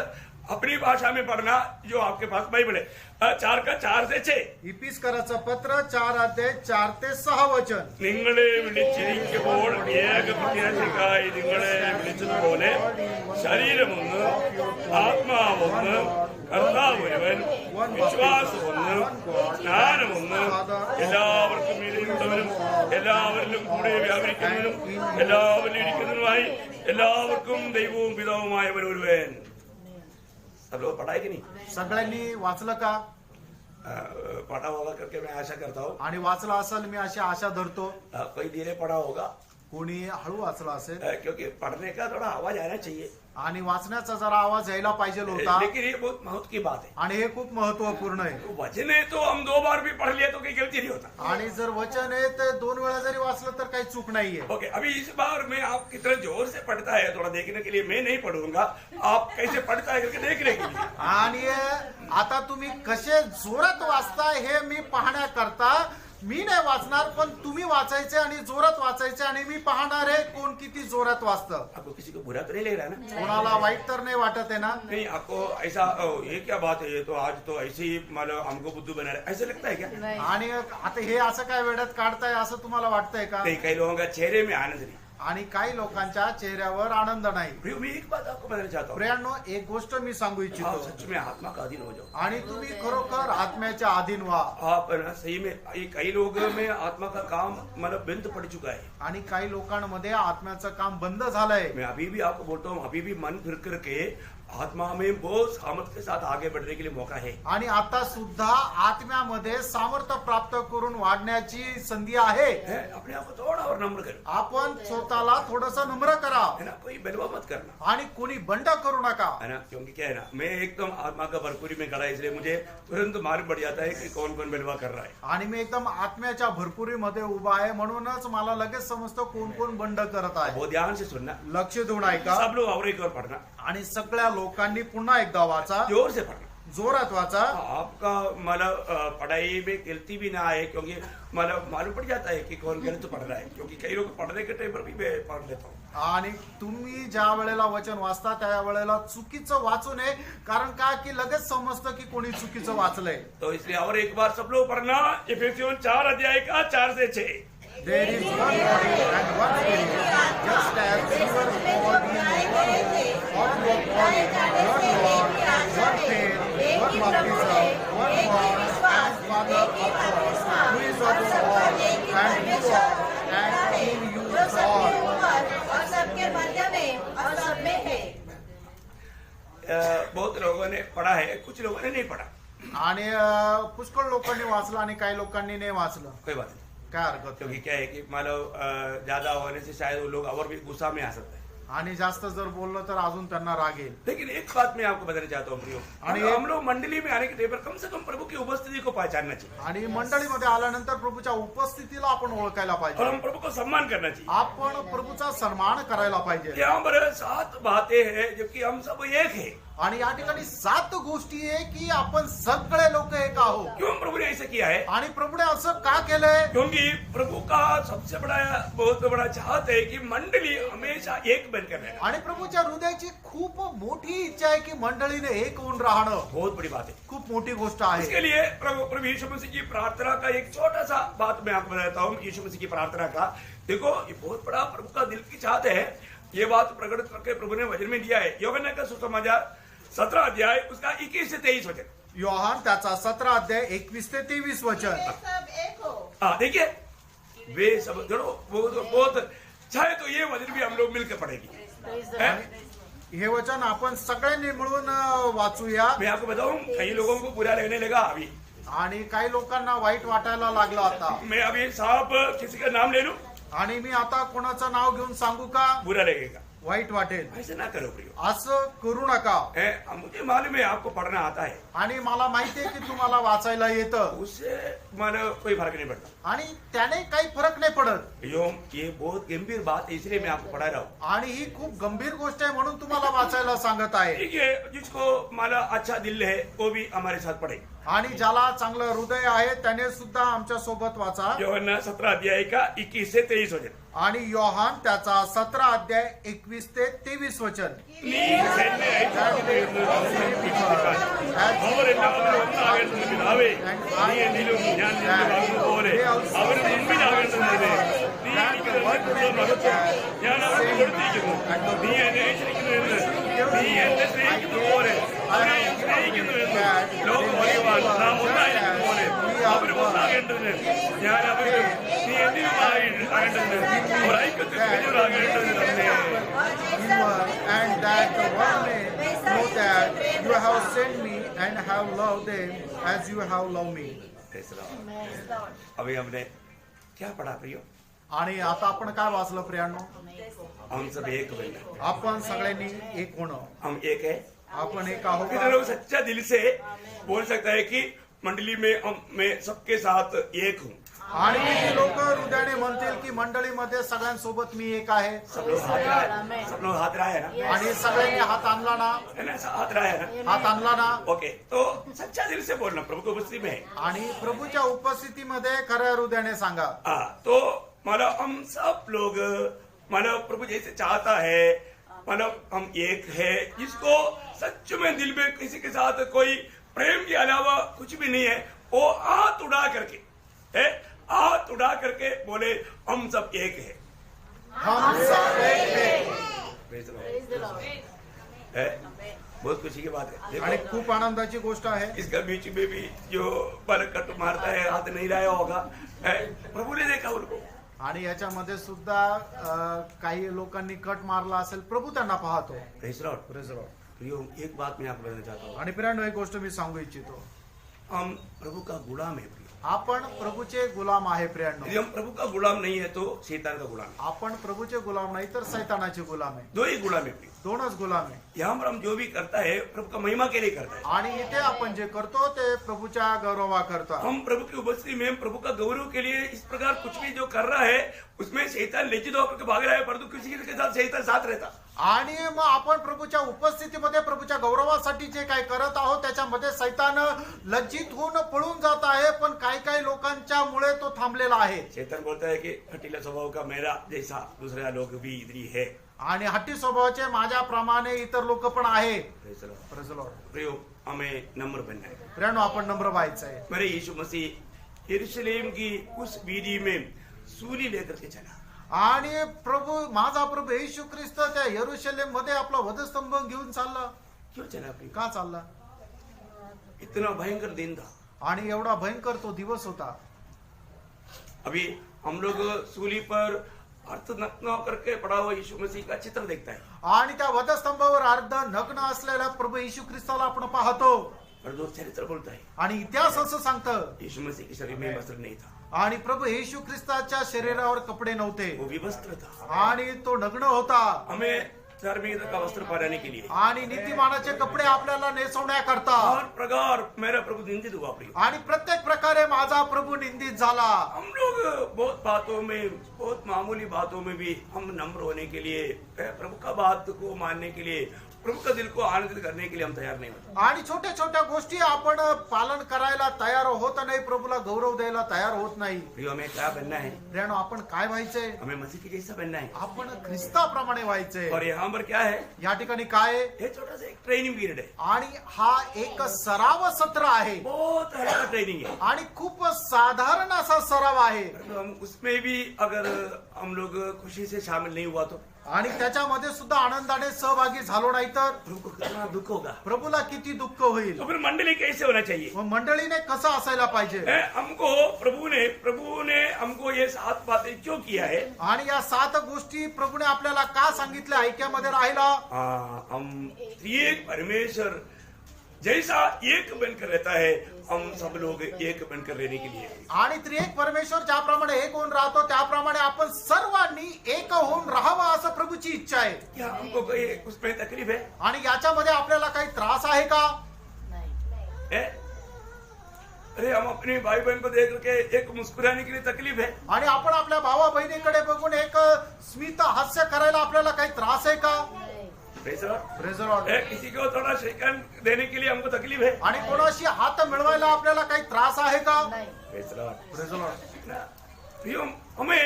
अपनी भाषा में पढ़ना जो आपके पास बाइबल है. 4 का 4 से 6. इफिसकराचं पत्र 4 अध्याय 4 ते 6 വചൻ. നിങ്ങളെ വിളിച്ചിരിക്കുമ്പോൾ ഏകപുണ്യത്തിനായി നിങ്ങളെ വിളിച്ചതുപോലെ ശരീരമൊന്ന് ആത്മാവൊന്ന് കർത്താവ് ഒരുവൻ, വിശ്വാസം ഒന്ന്, ജ്ഞാനം ഒന്ന്, എല്ലാവർക്കും മീതിയുള്ളവനും എല്ലാവരിലും കൂടെ വ്യാപരിക്കുന്നവനും എല്ലാവരിലും ഇരിക്കുന്നതിനുമായി എല്ലാവർക്കും ദൈവവും പിതാവുമായവൻ ഒരുവൻ. सब लोग पढ़ाई की नहीं? सगळ्यांनी वाचलं का? पढ़ा होगा करके मैं आशा करता हूँ. आणि वाचलं असेल मी अशी आशा धरतो. कोई धीरे पढ़ा होगा, कोणी हळू वाचलं असेल, क्योंकि पढ़ने का थोड़ा आवाज आना चाहिए आणि वाचण्याचा जरा आवाज यायला पाहिजे होता. लेकिन ये बहुत महत्व की बात है आणि हे खूप महत्वपूर्ण आहे. वचन है तो हम 2 बार भी पढ़ लिया तो कोई गलती नहीं होता. आणि जर वचन आहे तर 2 वेळा जरी वाचलं तर काही चूक नाहीये. ओके, अभी इस बार मैं आप कितना जोर से पढ़ता है थोड़ा देखने के लिए मैं नहीं पढ़ूंगा, आप कैसे पढ़ता है करके देखने के लिए. आणि आता तुम्ही कसे जोरात वाचताय हे मी पाहण्याकरता मी नाही वाचणार, पण तुम्ही वाचायचे आणि जोरात वाचायचे आणि मी पाहणार आहे कोण किती जोरात वाचतं. आपको किसी को बुरा तो नहीं लग रहा ना? कोणाला वाईट तर नाही वाटत आहे ना? नहीं, आपको ऐसा ये क्या बात है, ये तो आज तो ऐसे ही मतलब हमको बुद्धू बना रहा है ऐसा लगता है क्या? आणि आता हे असं काय वेड्यात काढताय असं तुम्हाला वाटतंय का? नहीं, कई लोगों का चेहरे में आनंद नहीं. आणि काही लोकांच्या चेहऱ्यावर आनंद नाही. मैं एक बात आपको बताना चाहता हूँ, प्रियांनो, एक गोष्ट मी सांगू आप इच्छितो, सच में आत्मा का अधीन हो जाओ. आणि तुम्ही खरोखर आत्म्याच्या अधीन व्हा. आप ना सही में ये कई लोगों में आत्मा का काम मतलब बंद पड़ चुका है. आणि काही लोकांमध्ये आत्म्याचं काम बंद झालंय. मैं अभी भी आपको बोलता हूँ, अभी भी मन फिर करके आत्मा में बहुत सामर्थ्य के साथ आगे बढ़ने के लिए मौका है. आणि आता सुद्धा आत्म्यामध्ये सामर्थ्य प्राप्त करून वाढण्याची संधी आहे. अपने आप को थोड़ा और नम्र करो, आपण स्वतःला थोडस नम्र करा है ना, कोई बलवा मत करना, आणि कोणी बंड करू नका. है ना, क्योंकि क्या है ना, मैं एकदम आत्मा का भरपूरी में खड़ा है, इसलिए मुझे तुरंत मालूम पड़ जाता है कि कौन कौन बलवा कर रहा है. आणि मी एकदम आत्म्याच्या भरपुरीमध्ये उभा आहे, म्हणूनच मला लगेच समजतं कोण कोण बंड करत आहे. बहुत ध्यान से सुनना, लक्ष देऊन ऐका. सब लोग और एक और पढ़ना, आणि सगळ्या लोकांनी पुन्हा एकदा वाचा, जोर से पढ़ना. जोरात वाचा. आपका मतलब पढ़ाई में गलती भी ना आए, क्योंकि मतलब मालूम पड़ जाता है कि कौन गलत पढ़ रहा है, क्योंकि कई लोग पढ़ने के टाइम पर भी मैं पढ़ लेता हूँ. आणि तुम्ही ज्या वेळेला वचन वाचता त्या वेळेला चुकीचं वाचू नये, कारण का की लगेच समजतं की कोणी चुकीचं वाचलंय. तो इसलिए और एक बार सब लोग पढ़ना, इफिसियों 4 अध्याय का 4 से 6. There is one body and one spirit, just as you were called in one body, one Lord, one faith, one baptism, one God and Father of all, who is over all and through all and in you all. और सबके मध्य में और सब में है. बहुत लोगों ने पढ़ा है, कुछ लोगों ने नहीं पढ़ा. आणि पुष्कळ लोकांनी वाचलं आणि काही लोकांनी नाही वाचलं. कोई बात नहीं, काय हरकत क्योंकि नाही. क्या है कि मतलब ज्यादा होने से शायद वो लोग और भी गुस्सा में आ सकते हैं. आणि जास्त जर बोललं तर अजून त्यांना राग येईल. लेकिन एक बात मैं आपको बताना चाहता हूँ प्रियो, आणि हम लोग मंडली में आने के टाइम पर कम से कम प्रभु की उपस्थिति को पहचानना चाहिए, आणि मंडळीमध्ये आल्यानंतर प्रभूच्या उपस्थितीला आपण ओळखायला और पाहिजे. हम प्रभु को सम्मान करना चाहिए. आपण प्रभूचा सन्मान करायला पाहिजे. यहाँ पर 7 बातें हैं, जबकि हम सब एक है. आणि या ठिकाणी 7 गोष्टी आहे की आपण सगळे लोक एक आहोत. क्यों प्रभु ने ऐसा किया है? आणि प्रभूने असं का केलंय? क्योंकि प्रभु का सबसे बड़ा बहुत बड़ा चाहत है कि मंडली हमेशा एक बनकर रहे. आणि प्रभूच्या हृदयाची खूप मोठी इच्छा आहे की मंडळीने एक होऊन राहणं. बहुत बड़ी बात है. खूप मोठी गोष्ट इसके आहे. लिए प्रभु यीशु मसीह की प्रार्थना का एक छोटा सा बात मैं आपको बताता हूँ. यीशु मसीह की प्रार्थना का देखो, ये बहुत बड़ा प्रभु का दिल की चाहत है. ये बात प्रकट करके प्रभु ने वचन में दिया है. यूहन्ना का सुसमाचार 17 अध्याय उसका 21 से 23 वचन. योहान त्याचा 17 अध्याय 21 ते 23 वचन. वे सब एक हो. हाँ देखिए, वे सब जड़ो बहुत चाहे तो ये वचन भी हम लोग मिलकर पढ़ेगी. हे वचन आपण सगळ्यांनी मिळून वाचूया. मैं आपको बताऊं, कई लोगों को बुरा लगने लगा अभी. आणि काही लोकांना वाईट वाटायला लागलं आता. मैं अभी साहब किसी का नाम ले लूं, आणि मी आता कोणाचं नाव घेऊन सांगू का? बुरा लगेगा. वाईट वाटेल. ऐसे ना करो प्रियो. असं करू नका. मुझे मालूम है आपको पढ़ना आता है, आणि मला माहिती आहे की तुम्हाला वाचायला येतं. उससे मानो कोई फर्क नहीं पड़ता. आणि त्याने काही फरक नाही पडत. ये बहुत गंभीर बात है, इसलिए मैं आपको पढ़ा रहा हूँ. आणि ही खूप गंभीर गोष्ट आहे म्हणून तुम्हाला वाचायला सांगत आहे. ठीक है, जिसको माला अच्छा दिल है वो भी हमारे साथ पढ़े. आणि ज्याला चांगलं हृदय आहे त्याने सुद्धा आमच्या सोबत वाचा. यूहन्ना 17 अध्याय का 21 से 23 वचन. आणि योहान त्याचा 17 अध्याय 21 ते 23 वचन. അവരെല്ലാവരും പിതാവേ, നീ എന്നിലും ഞാൻ നിന്നിലും പോലെ അവരുടെ മുമ്പിലാകേണ്ടതിന് നീ എനിക്ക് തന്നിട്ടുള്ള മഹത്വം ഞാൻ അവർക്ക് കൊടുത്തിരിക്കുന്നു. നീ എന്നെ സ്നേഹിക്കുന്നു എന്ന് നീ എന്നെ സ്നേഹിക്കുന്ന പോലെ അവരെ സ്നേഹിക്കുന്നു and that the world may know that you have sent me and have loved them as you have loved me. अभी हमने क्या पढ़ा प्रियो? आणि आता आपण काय वाचलं प्रियांनो? हम सब एक बनना, आपण सगळ्यांनी एक होणं. हम एक है. आपण एक आहोत कितने का? लोग सच्चा दिल से बोल सकता है कि मंडली में मैं सबके साथ एक हूँ? आणि किती लोक हृदयाने म्हणतील की मंडळीमध्ये सगळ्यांसोबत मी एक आहे. सब लोग हाथ रहा है, सब लोग हाथ रहा है ना, आणि सगळ्यांनी हात आणला ना? है ना, हाथ रहा है ना. हात आणला ना? ओके, तो सच्चा दिल से बोलना प्रभु को उपस्थिति में है. आणि प्रभूच्या उपस्थितीमध्ये खऱ्या हृदयाने सांगा. तो मतलब हम सब लोग मतलब प्रभु जैसे चाहता है, मतलब हम एक है, जिसको सच में दिल में किसी के साथ कोई प्रेम के अलावा कुछ भी नहीं है, वो हाथ उड़ा करके है, हाथ उड़ा करके बोले हम सब एक है. हम सब एक है. Praise the Lord. Praise the Lord. है, बहुत खुशी की बात है. आणि देखो, खूप आनंदाची गोष्ट आहे. इसका बीच में भी जो पर कट मारता है, हाथ नहीं रहा होगा, है, प्रभु ने देखा उनको. आणि याच्यामध्ये सुद्धा काही लोकांनी कट मारला असेल, प्रभू त्यांना पाहतो. Praise the Lord. Praise the Lord. प्रियो, एक बात मैं आपको बताना चाहता हूँ. आणि प्रियांनो एक गोष्ट मी सांगू इच्छितो. हम प्रभु का गुलाम है. आपण प्रभूचे गुलाम आहे प्रियांनो. यदि हम प्रभु का गुलाम नहीं है तो शैतान का गुलाम है. आपण प्रभूचे गुलाम नाही तर सैतानाचे गुलाम आहे. दो ही गुलाम है. दोनच गुलाम आहे. यहाँ पर हम जो भी करता है प्रभु का महिमा के लिए करता है. आणि इथे आपण जे करतो ते प्रभूच्या गौरवा करतो. हम प्रभु की उपस्थिति में प्रभु का गौरव के लिए इस प्रकार कुछ भी जो कर रहा है उसमें शैतान लज्जित होकर भाग रहा है, परंतु किसी के साथ शैतान साथ रहता. आणि मग आपण प्रभूच्या उपस्थितीमध्ये प्रभूच्या गौरवासाठी जे काय करत आहोत त्याच्यामध्ये सैतान लज्जित होऊन पळून जात आहे, पण काही काही लोकांच्या मुळे तो थांबलेला आहे. शैतान बोलता है कि हठीला स्वभाव का मेरा जैसा दूसरा लोग भी इधर ही है. आणि हट्टी स्वभावाचे माझ्याप्रमाणे इतर लोक पण आहे. Praise the Lord. Praise the Lord. प्रियो, हमें नम्र बनना है. प्रियांनो आपण नम्र व्हायचं आहे. मेरे यीशु मसीह यरूशलेम की उस वीधि में सूली लेकर के चला. आणि प्रभू माझा प्रभू येशू ख्रिस्त त्या यरूशलेम मध्ये आपला वधस्तंभ घेऊन चालला. क्यों चला प्रियो? का चालला? इतना भयंकर दिन था. आणि एवढा भयंकर तो दिवस होता. अभी हम लोग सूली पर अर्थ नग्न होकर के पड़ा हुआ यीशु मसीह का चित्र देखता है. आणि त्या वधस्तंभावर अर्ध नग्न असलेला प्रभू येशू ख्रिस्ताला आपण पाहतो. और जो चरित्र बोलता है आणि इतिहास असं सांगतं, यीशु मसीह के शरीर में वस्त्र नहीं था, आणि प्रभू येशू ख्रिस्ताच्या शरीरावर कपडे नव्हते वो विवस्त्र था. आणि तो नग्न होता. हमें धार्मिकता का वस्त्र पहनाने के लिए आणि नीतिमानाचे कपडे आपल्याला नेसवण्याकरता हर प्रकार मेरा प्रभु निंदित हुआ. प्रिय, आणि प्रत्येक प्रकारे माझा प्रभू निंदित झाला. हम लोग बहुत बातों में, बहुत मामूली बातों में भी हम नम्र होने के लिए, प्रभु का बात को मानने के लिए, प्रभु का दिल को आनंदित करने के लिए हम तैयार नहीं होते. आणि छोट्या छोट्या गोष्टी आपण पालन करायला तयार होत नाही, प्रभूला गौरव द्यायला तयार होत नाही. प्रिय, हमें क्या बनना है? प्रियानो आपण काय व्हायचंय? हमें मसीह के जैसा बनना है. आपण ख्रिस्ताप्रमाणे व्हायचंय. और यहाँ पर क्या है? या ठिकाणी काय आहे? ये छोटा सा एक ट्रेनिंग पीरियड है. आणि हा एक सराव सत्र आहे. बहुत हल्का ट्रेनिंग है. आणि खूप साधारण असा सराव आहे. तो हम उसमें भी अगर हम लोग खुशी से शामिल नहीं हुआ तो आणि त्याच्यामध्ये सुद्धा आनंदाने सहभागी झालो नाही तर प्रभु को कितना दुख होगा. प्रभूला किती दुःख होईल. तो फिर मंडली कैसे होना चाहिए? मग मंडळीने कसं असायला पाहिजे? हमको प्रभु ने हमको ये 7 बातें क्यों किया है? आणि या 7 गोष्टी प्रभूने आपल्याला का सांगितल्या ऐक्यामध्ये राहिला? हम एक परमेश्वर जैसा एक बनकर रहता है, हम सब लोग एक बनकर रहने के लिए. आणि त्रिएक परमेश्वर ज्याप्रमाणे एक होऊन राहतो त्याप्रमाणे आपण सर्वांनी एक होऊन राहावं असं प्रभूची इच्छा आहे. क्या हमको कोई उसमें तकलीफ है? आणि याच्यामध्ये आपल्याला काही त्रास आहे का? है? अरे हम अपने भाई बहन को देख करके एक मुस्कुराने के लिए तकलीफ है. आणि आपण आपल्या भावा बहिणीकडे बघून एक स्मित हास्य करायला आपल्याला काही त्रास आहे का? Praise the Lord. Praise the Lord. किसी को थोड़ा शेकन देने के लिए हमको तकलीफ है. आणि कोणाशी हात मिळवायला आपल्याला काही त्रास आहे का? Praise the Lord. Praise the Lord. प्रियो, हमें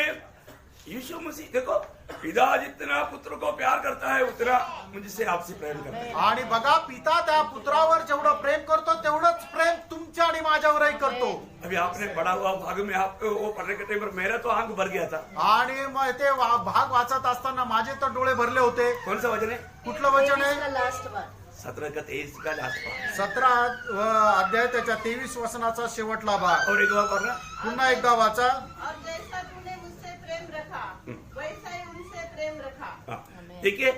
यीशु मसीह देखो, पिता जितना पुत्र को प्यार करता है उतना मुझसे आपसे प्रेम करता है. आणि बघा पिता त्या पुत्रावर जेवढं प्रेम करतो तेवढंच प्रेम तुमच्या आणि माझ्यावरही करतो. अभी आपने पढ़ा हुआ भाग में आपको वो पढ़ने के टाइम पर मेरा तो आंख भर गया था. आणि मग ते भाग वाचत असताना माझे तर डोळे भरले होते. कौन सा वचन है? कुठलं वचन आहे? Last one. 17 का 23 का लास्ट पार्ट 17 अध्याय त्याच्या 23 वचनाचा शेवटला भाग. और एक बार पढ़ना. पुन्हा एकदा वाचा. और जैसा तूने मुझसे प्रेम रखा वैसा ही उनसे प्रेम रखा. हाँ, देखिए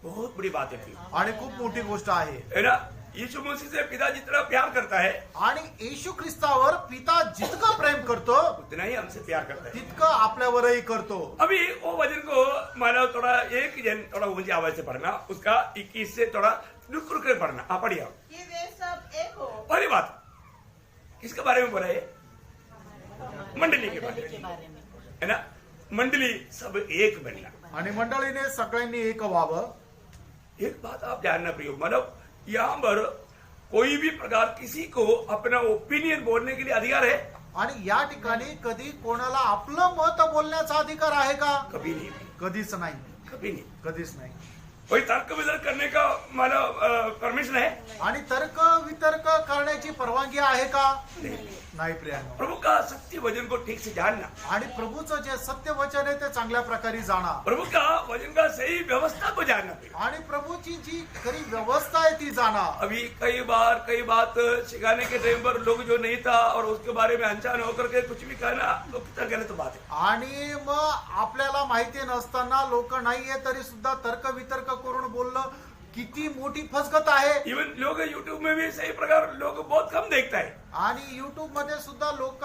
बहुत बड़ी बात है आणि खूप मोठी गोष्ट आहे. है ना. यीशु मसीह से पिता जितना प्यार करता है आणि येशू ख्रिस्तावर पिता जितकं प्रेम करतो उतना ही हमसे प्यार करता है. तितकं आपल्यावरही करतो. अभी वो वचन को मानो थोड़ा एक जन थोड़ा ऊंची आवाज से पढ़ना, उसका 21 से थोड़ा रुक रुक कर पढ़ना. आप पढ़िए. कि वे सब एक हो. पहली बात किसके बारे में बोला है? मंडली के बारे में, है ना. मंडली सब एक बनना. आणि मंडळीने सगळ्यांनी एक व्हावं. एक बात आप जानना प्रियो, मतलब यहाँ पर कोई भी प्रकार किसी को अपना ओपिनियन बोलने के लिए अधिकार है? आणि या ठिकाणी कधी कोणाला आपलं मत बोलण्याचा अधिकार आहे का? कभी नहीं, कधीच नाही. कभी नहीं. कधीच नाही. कोई तर्क वितर्क करने का मतलब परमिशन है? आणि तर्क वितर्क करण्याची परवानगी आहे का? नाही प्रियानो. प्रभु का सत्य वचन को ठीक से जानना, आणि प्रभूचं जे सत्य वचन आहे ते चांगल्या प्रकारे जाणा, प्रभु का वचन का सही व्यवस्था को जानना. आणि प्रभूची जी खरी व्यवस्था आहे ती जाणा. अभी कई बात सिखाने के टाइम पर लोग जो नहीं था और उसके बारे में अनजान होकर के कुछ भी कहना तो कितना गलत बात है. आणि मग आपल्याला माहिती नसताना लोक नाहीये तरी सुद्धा तर्क वितर्क करून बोलणं किती मोठी फसगत आहे. इवन लोग यूट्यूब में भी सही प्रकार लोग बहुत कम देखता है. आणि युट्यूब मध्ये सुद्धा लोक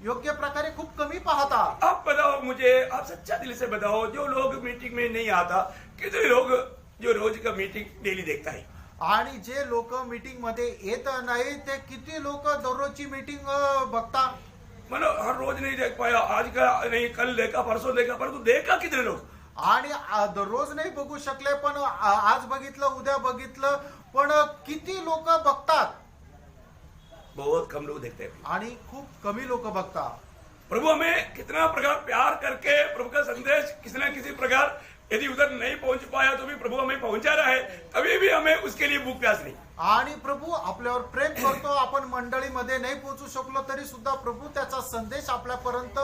योग्य प्रकारे खूप कमी पाहतात. आप बताओ मुझे, आप सच्चा दिल से बताओ, जो लोग मीटिंग में नहीं आता, कितने लोग जो रोज का मीटिंग डेली देखता है? आणि जे लोक मीटिंग मध्ये येत नाही ते किती लोक दररोजची मीटिंग बघतात. मतलब हर रोज नहीं देख पाया, आज का नहीं, कल देखा, परसों देखा, परंतु देखा कितने लोग? आणि दररोज नाही बघू शकले पण आज बघितलं उद्या बघितलं पण किती लोक बघतात? बहुत कम लोग देखते हैं. आणि खूप कमी लोक बघतात. प्रभु हमें कितना प्रकार प्यार करके प्रभु का संदेश किसी न किसी प्रकार यदि उधर नहीं पहुंच पाया तो भी प्रभु हमें पहुंचा रहा है, तभी भी हमें उसके लिए भूख प्यास नहीं. आणि प्रभू आपल्यावर प्रेम करतो. आपण मंडळीमध्ये नाही पोहोचू शकलो तरी सुद्धा प्रभू त्याचा संदेश आपल्यापर्यंत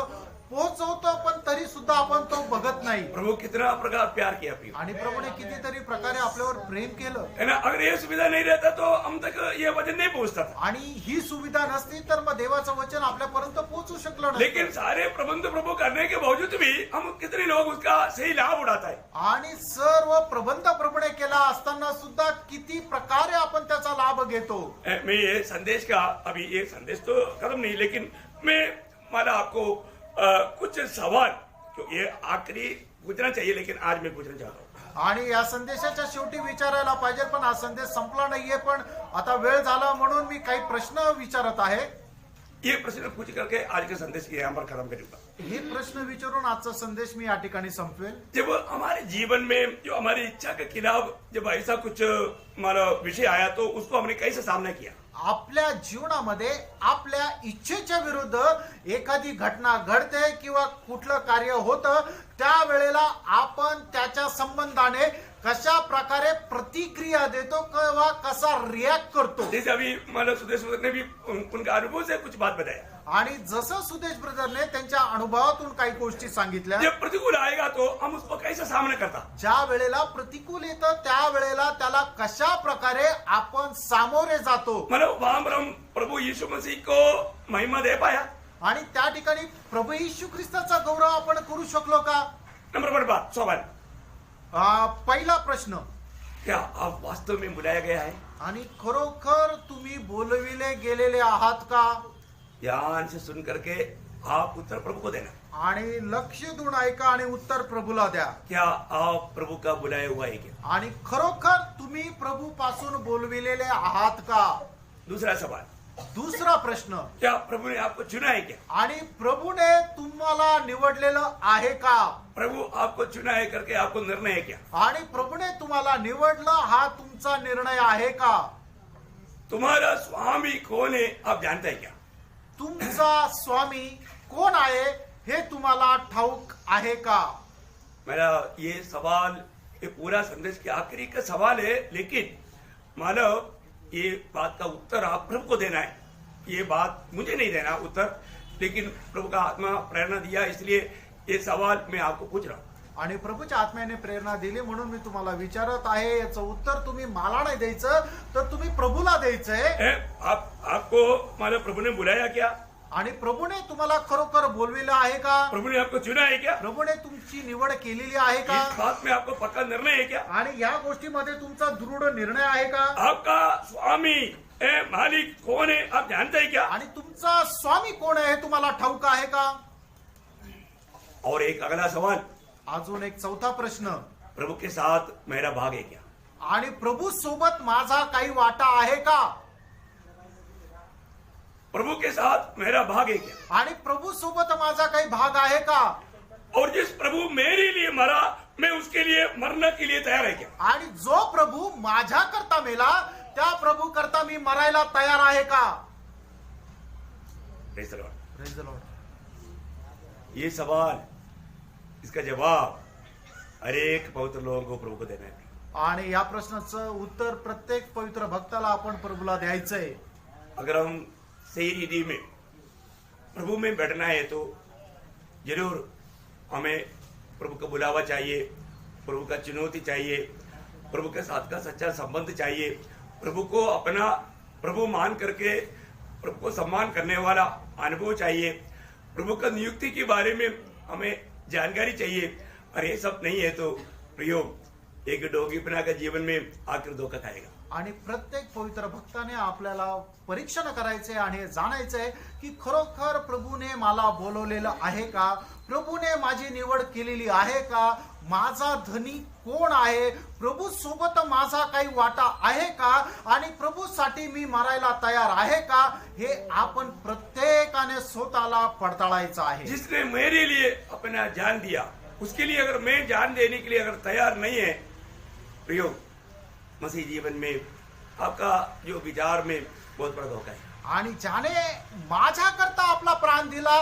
पोहोचवतो, पण तरी सुद्धा आपण तो बघत नाही. प्रभु कितना प्रकार प्यार किया प्रिय, आणि प्रभूने कितीतरी प्रकारे आपल्यावर प्रेम केलं. है ना. अगर ये सुविधा नहीं रहता तो हम तक ये वचन नहीं पहुंचता था. आणि ही सुविधा नसती तर मग देवाचं वचन आपल्यापर्यंत पोहोचू शकलं नाही. लेकिन सारे प्रबंध प्रभु करने के बावजूद भी हम कितने लोग उसका सही लाभ उठाता है. आणि सर्व प्रबंध प्रभूने केला असताना सुद्धा किती प्रकारे आपण त्याचा लाभ घेतो. मैं ये संदेश का अभी ये संदेश तो खत्म नहीं, लेकिन मैं माना आपको कुछ सवाल जो ये आखिरी पूछना चाहिए, लेकिन आज मैं पूछना चाहता हूँ. आणि या संदेशाच्या शेवटी विचारायला पाहिजे पण हा संदेश संपला नाहीये, पण आता वेळ झाला म्हणून मी काही प्रश्न विचारत आहे. ये प्रश्न पूछ करके आज का संदेश यहाँ पर खत्म करूंगा. हे प्रश्न विचारून आजचा संदेश मी या ठिकाणी संपवेल. जब हमारे जीवन में जो हमारी इच्छा के खिलाफ जब ऐसा कुछ हमारा विषय आया तो उसको हमने कैसे सामना किया? आपल्या जीवनामध्ये आपल्या इच्छेच्या विरुद्ध एखादी घटना घडते किंवा कुठलं कार्य होतं त्यावेळेला आपण त्याच्या संबंधाने कशा प्रकारे प्रतिक्रिया देतो किंवा कसा रिॲक्ट करतो. जैसे अभी मानो सुदेश ने भी उनका अनुभव से कुछ बात बताया. आणि जसं सुदेश ब्रदरने त्यांच्या अनुभवातून काही गोष्टी सांगितल्या. जब प्रतिकूल आएगा तो हम उसको कैसे सामना करता? ज्या वेळेला प्रतिकूल येतं त्या वेळेला त्याला कशा प्रकारे आपण सामोरे जातो. मतलब वहां पर हम प्रभु यीशु मसीह को महिमा दे पाया. आणि त्या ठिकाणी प्रभू येशू ख्रिस्ताचा गौरव आपण करू शकलो का? नंबर 1 बात सवाल, पहिला प्रश्न, क्या आप वास्तव में बुलाया गया है? आणि खरोखर तुम्ही बोलविले गेलेले आहात का? ध्यान से सुन करके आप उत्तर प्रभु को देना. आणि लक्ष देऊन ऐका आणि उत्तर प्रभूला द्या. क्या आप प्रभु का बुलाया हुआ है क्या? आणि खरोखर तुम्ही प्रभू पासून बोलविलेले आहात का? दूसरा सवाल, दुसरा प्रश्न, क्या प्रभु ने आपको चुना है क्या? आणि प्रभूने तुम्हाला निवडलेलं आहे का? प्रभु आपको चुना है करके आपको निर्णय है क्या? आणि प्रभूने तुम्हाला निवडलं हा तुमचा निर्णय आहे का? तुम्हारा स्वामी कौन है आप जानते हैं क्या? तुमचा स्वामी कोण आहे हे तुम्हाला ठाऊक आहे का? मेरा ये सवाल ये पूरा संदेश के आखिरी का सवाल है, लेकिन मानव ये बात का उत्तर आप प्रभु को देना है. ये बात मुझे नहीं देना उत्तर, लेकिन प्रभु का आत्मा प्रेरणा दिया, इसलिए ये सवाल मैं आपको पूछ रहा हूँ. आणि प्रभूच्या आत्म्याने प्रेरणा दिली म्हणून मी तुम्हाला विचारत आहे, याचं उत्तर तुम्ही मला नाही द्यायचं तर तुम्ही प्रभूला द्यायचंय. आपको हमारे प्रभु ने बुलाया क्या? आणि प्रभूने तुम्हाला खरोखर बोलविलं आहे का? प्रभु ने आपको चुना है क्या? प्रभूने तुमची निवड केलेली आहे का? इस बात में आपको पक्का निर्णय है क्या? आणि या गोष्टीमध्ये तुमचा दृढ निर्णय आहे का? आपका स्वामी मालिक कौन है आप जानते हैं क्या? आणि तुमचा स्वामी कोण आहे हे तुम्हाला ठाऊक आहे का? और एक अगला सवाल, अजून एक चौथा प्रश्न, प्रभु के साथ मेरा भाग है क्या? आणि प्रभू सोबत माझा काही वाटा आहे का? प्रभु के साथ मेरा भाग है क्या? आणि प्रभू सोबत माझा काही भाग आहे का? और जिस प्रभु मेरे लिए मरा मैं उसके लिए मरने के लिए तैयार है क्या? आणि जो प्रभू माझ्या करता मेला त्या प्रभू करता मी मरायला तयार आहे का? Praise the Lord. Praise the Lord. ये सवाल, इसका जवाब हर एक पवित्र लोगों को प्रभु को देना है. आणि या प्रश्नाचं उत्तर प्रत्येक पवित्र भक्ताला आपण प्रभूला द्यायचंय. अगर हम सही रीति में प्रभु में बैठना है तो जरूर हमें प्रभु का बुलावा चाहिए, प्रभु का चुनौती चाहिए, प्रभु के साथ का सच्चा संबंध चाहिए, प्रभु को अपना प्रभु मान करके प्रभु को सम्मान करने वाला अनुभव चाहिए, प्रभु का नियुक्ति के बारे में हमें जानकारी चाहिए. और ये सब नहीं है तो प्रियो एक डोगी बना का जीवन में आखिर धोखा खाएगा. आणि प्रत्येक पवित्र भक्ताने आपल्याला परीक्षण करायचे आणि जाणायचंय की खरोखर प्रभूने मला बोलवलेलं आहे का? प्रभूने माझी निवड केलेली आहे का? माझा धनी कोण आहे? प्रभू सोबत माझा काही वाटा आहे का? आणि प्रभूसाठी मी मरायला तयार आहे का? हे आपण प्रत्येकाने स्वतःला पडताळायचं आहे. जिसने मेरे लिए अपना जान दिया उसके लिए अगर मैं जान देने के लिए अगर तैयार नहीं है प्रियो, मसीह जीवन में आपका जो विचार में बहुत बड़ा धोखा है. आणि ज्याने माझ्या करता आपला प्राण दिला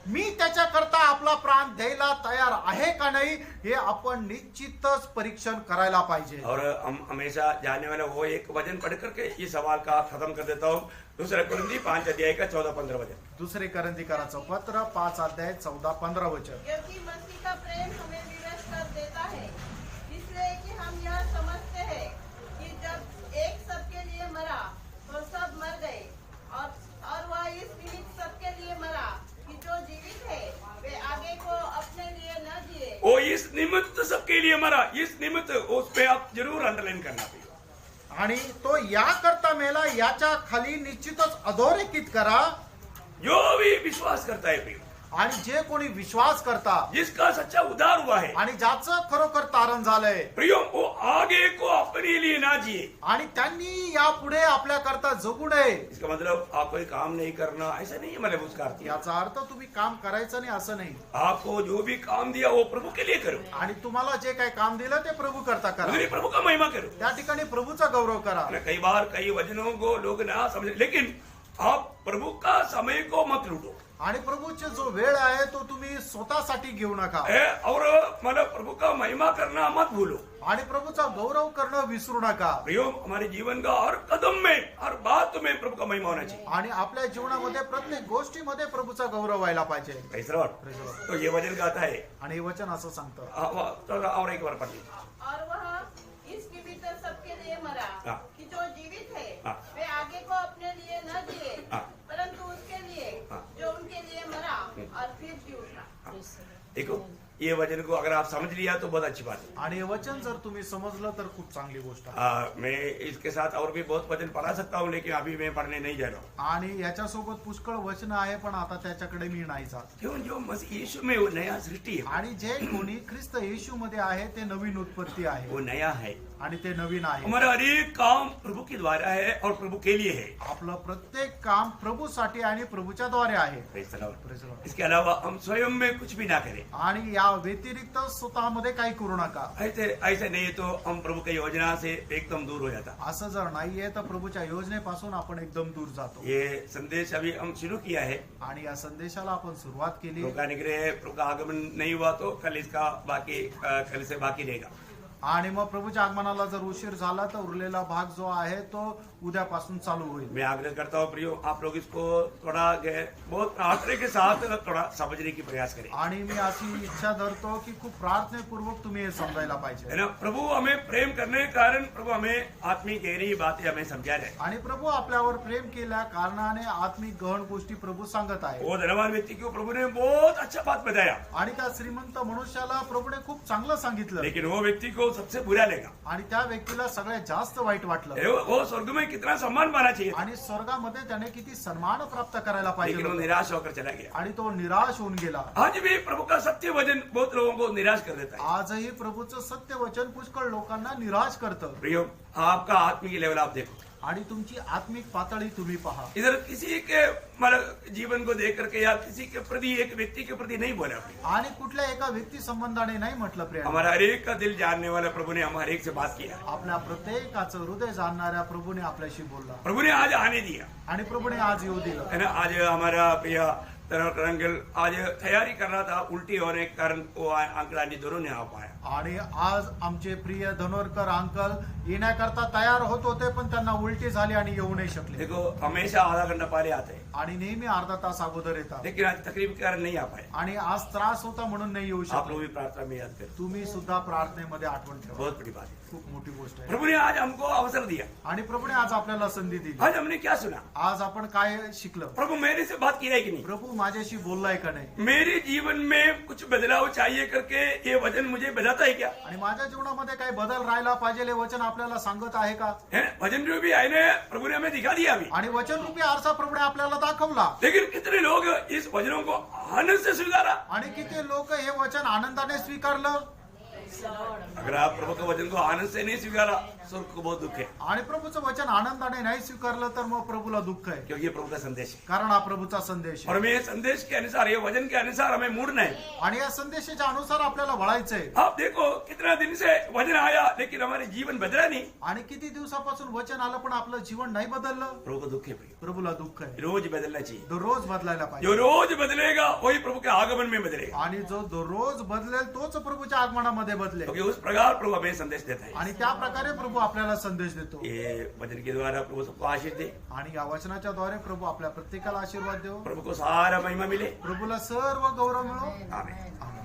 मी त्याच्या करता आपला प्राण द्यायला तयार आहे का नाही हे आपण निश्चितच परीक्षण करायला पाहिजे. और हम हमेशा जानने वाला वो एक वचन पढ़ करके ये सवाल का खत्म कर देता हूँ. दूसरा कुरिन्थी 5 अध्याय का 14-15 वचन. दुसरे करंथीकराचं पत्र 5 अध्याय 14-15 वचन. क्योंकि मसीह का प्रेम हमें विवश कर देता है, इसलिए कि हम यह समझते हैं कि जब एक सबके लिए मरा तो सब मर गए, और वह इस निमित्त सबके लिए मरा कि जो जीवित है वे आगे को अपने लिए न जिए. वो इस निमित्त सबके लिए मरा. इस निमित्त उस पे आप जरूर अंडरलाइन करना चाहिए. आणि तो या करता मेला याच्या खाली निश्चितच अधोरेखित करा. जो भी विश्वास करता है प्रिय, आणि जे कोणी विश्वास करता जिसका सच्चा उद्धार हुआ है आणि ज्याचं खरोखर तारण झालंय प्रियो, वो आगे को अपने लिए ना जिए. आणि त्यांनी यापुढे आपल्या करता जगू नये. इसका मतलब आप कोई काम नहीं करना ऐसा नहीं है. मतलब उसका अर्थ याचा अर्थ तुम्ही काम करायचं नाही असं नाही. आपको जो भी काम दिया वो प्रभु के लिए करो. आणि तुम्हाला जे काही काम दिलं ते प्रभू करता करा. उधर ही प्रभु का महिमा करो. त्या ठिकाणी प्रभूचा गौरव करा. कई बार कई वचनों को लोग ना समझे, लेकिन आप प्रभु का समय को मत लूटो. आणि प्रभूचे जो वेळ आहे तो तुम्ही स्वतःसाठी घेऊ नका. और मतलब प्रभु का महिमा करना मत भूलो. आणि प्रभूचा गौरव करणं विसरू नका. प्रियो, हमारे जीवन का हर कदम में हर बात में प्रभु का महिमा होना चाहिए. आणि आपल्या जीवनामध्ये प्रत्येक गोष्टीमध्ये प्रभूचा गौरव व्हायला पाहिजे. Praise the Lord. Praise the Lord. तो ये वचन कहता है. आणि हे वचन असं सांगतं. और एक बार पढ़िए. और वह इस निमित्त सबके लिए मरा हाँ. कि जो जीवित है हाँ. वे आगे को अपने लिए न जिए, हाँ. परंतु उसके लिए हाँ. जो उनके लिए मरा और फिर जी उठा. देखो, ये वचन को अगर आप समझ लिया तो बहुत अच्छी बात है. आणि हे वचन जर तुम्ही समजलं तर खूप चांगली गोष्ट आहे. मैं इसके साथ और भी बहुत वचन पढ़ा सकता हूँ, लेकिन अभी मैं पढ़ने नहीं जा रहा हूँ. आणि याच्यासोबत पुष्कळ वचन आहे पण आता त्याच्याकडे मी नाही जात. क्यों? जो मसीह यीशु में वो नया सृष्टि है, आणि जे कोणी ख्रिस्त येशू मध्ये आहे ते नवीन उत्पत्ती आहे वो नया है. आणि ते नवीन आहे. हमारा हर एक काम प्रभु के द्वारा है और प्रभु के लिए है. आपलं प्रत्येक काम प्रभूसाठी आणि प्रभूच्या द्वारे आहे. Praise the Lord. Praise the Lord. इसके अलावा हम स्वयं में कुछ भी ना करें. आणि या व्यतिरिक्त स्वतःमध्ये काही करू नका. ऐसे नहीं है तो हम प्रभु की योजना से एकदम दूर हो जाता. असं जर नाहीये तर प्रभूच्या योजनेपासून आपण एकदम दूर जातो. ये संदेश अभी हम शुरू किया है. आणि या संदेशाला आपण सुरुवात केली. प्रभु का निग्रह, प्रभु का आगमन नहीं हुआ तो कल से बाकी रहेगा. आणि मग प्रभूच्या आगमनाला जर उशीर झाला तर उरलेला भाग जो आहे तो उद्यापासून चालू होईल. मैं आग्रह करता हूँ प्रियो, आप लोग इसको थोड़ा बहुत प्रार्थना के साथ थोड़ा समझने की प्रयास करें, आणि मी अशी इच्छा धरतो की खूप प्रार्थनेपूर्वक तुम्ही हे समजायला है पाहिजे. ना. प्रभु हमें प्रेम करने के कारण प्रभु हमें आत्मिक गहरी बातें हमें समझा रहे. आणि प्रभू आपल्यावर प्रेम केल्या कारणाने आत्मिक गहन गोष्टी प्रभू सांगत आहे. वो धनवान व्यक्ति को प्रभु ने बहुत अच्छा बात बताया, आणि त्या श्रीमंत मनुष्याला प्रभूने खूप चांगलं सांगितलं, लेकिन वो व्यक्ति को सबसे बुरा लगा. आणि त्या व्यक्तीला सगळ्यात जास्त वाईट वाटलं. वो स्वर्ग में कितना सम्मान पाना चाहिए था, आणि स्वर्गामध्ये त्याने किती सन्मान प्राप्त करायला लेकिन पाहिजे वो होतं. निराश होकर चला गया. आणि तो निराश होऊन गेला. आज भी प्रभु का सत्य वचन बहुत लोगों को निराश कर देता है. आजही प्रभूचं सत्य वचन पुष्कळ लोकांना निराश करतं. प्रियो, आपका आत्मिक लेवल आप देखो, आणि तुमची आत्मिक पातळी तुम्ही पहा. इधर किसी के मतलब जीवन को देख करके या किसी के प्रति एक व्यक्ति के प्रति नहीं बोला. आणि कुठल्या एका व्यक्ती संबंधाने नाही म्हटलं प्रिय. हमारा हर एक का दिल जानने वाला प्रभु ने हमारे एक से बात किया. आपल्या प्रत्येकाचं हृदय जाणणाऱ्या प्रभूने आपल्याशी बोलला. प्रभु ने आज आने दिया, आणि प्रभूने आज येऊ दिलं. है ना. आज हमारा प्रिय तनवर अंकल आज तैयारी कर रहा था, उल्टी होने के कारण वो अंकल आंटी दोनों नहीं आ पाया. आणि आज आमचे प्रिय धनोरकर अंकल येण्याकरता तयार होत होते, पण त्यांना उलटी झाली आणि येऊ नाही शकले. देखो, हमेशा आधा घंटा पहले आते हैं, आणि नेहमी अर्धा तास अगोदर येतात. लेकिन आज तकलीफ के कारण नहीं आ पाए. आणि आज त्रास होता म्हणून नाही येऊ आप शकले. लोग भी प्रार्थना में याद करें, तुम्ही सुद्धा प्रार्थनेमध्ये आठवण ठेवा. बहुत बड़ी बात है. खूप मोठी गोष्ट आहे. प्रभु ने आज हमको अवसर दिया. आणि प्रभूने आज आपल्याला संधी दिली. आज हमने क्या सुना? आज आपण काय शिकलं? प्रभु मेरे से बात किया है कि नहीं? प्रभू माझ्याशी बोललाय का नाही? मेरे जीवन में कुछ बदलाव चाहिए करके ये वचन मुझे बताता है क्या? आणि माझ्या जीवनामध्ये काही बदल राहायला पाहिजे हे वचन आपल्याला सांगत आहे का? है ना? वचन जो भी आए ना, प्रभु ने हमें दिखा दिया अभी. आणि वचन रूपी आरसा प्रभूने आपल्याला दाखवला. लेकिन कितने लोग इस वचनों को आनंद से स्वीकारा? आणि किती लोक हे वचन आनंदाने स्वीकारलं. अगर आप प्रभु के वचन को आनंद से नहीं स्वीकारा, स्वर्ग को बहुत दुख है, आणि प्रभूचं वचन आनंदाने नाही स्वीकारलं तर मग प्रभूला दुःख आहे. क्योंकि ये प्रभु का संदेश है. कारण हा प्रभूचा संदेश और आहे. हमें ये संदेश के अनुसार, ये वचन के अनुसार हमें मुड़ना है. आणि या संदेशाच्या अनुसार आपल्याला वळायचंय. आप देखो, कितना दिन से वचन आया लेकिन हमारे जीवन बदला नहीं. आणि किती दिवसापासून वचन आलं पण आपलं जीवन नाही बदललं. प्रभु को दुख है प्रिय. प्रभूला दुःख आहे. रोज बदलना चाहिए. दररोज बदलायला जो पाहिजे. रोज बदलेगा वही प्रभु के आगमन में बदलेगा. आणि जो दररोज बदलेल तोच प्रभूच्या आगमनामध्ये बदलेल. क्योंकि उस प्रकार प्रभु हमें संदेश देता है. आणि त्या प्रकारे प्रभू आपल्याला संदेश देतो. ये वचन के द्वारा प्रभु सबको आशीष दे. आणि या वचनाच्या द्वारे प्रभू आपल्या प्रत्येकाला आशीर्वाद देव. प्रभु को सारा महिमा मिले. प्रभूला सर्व गौरव मिळो. आमेन. आमेन.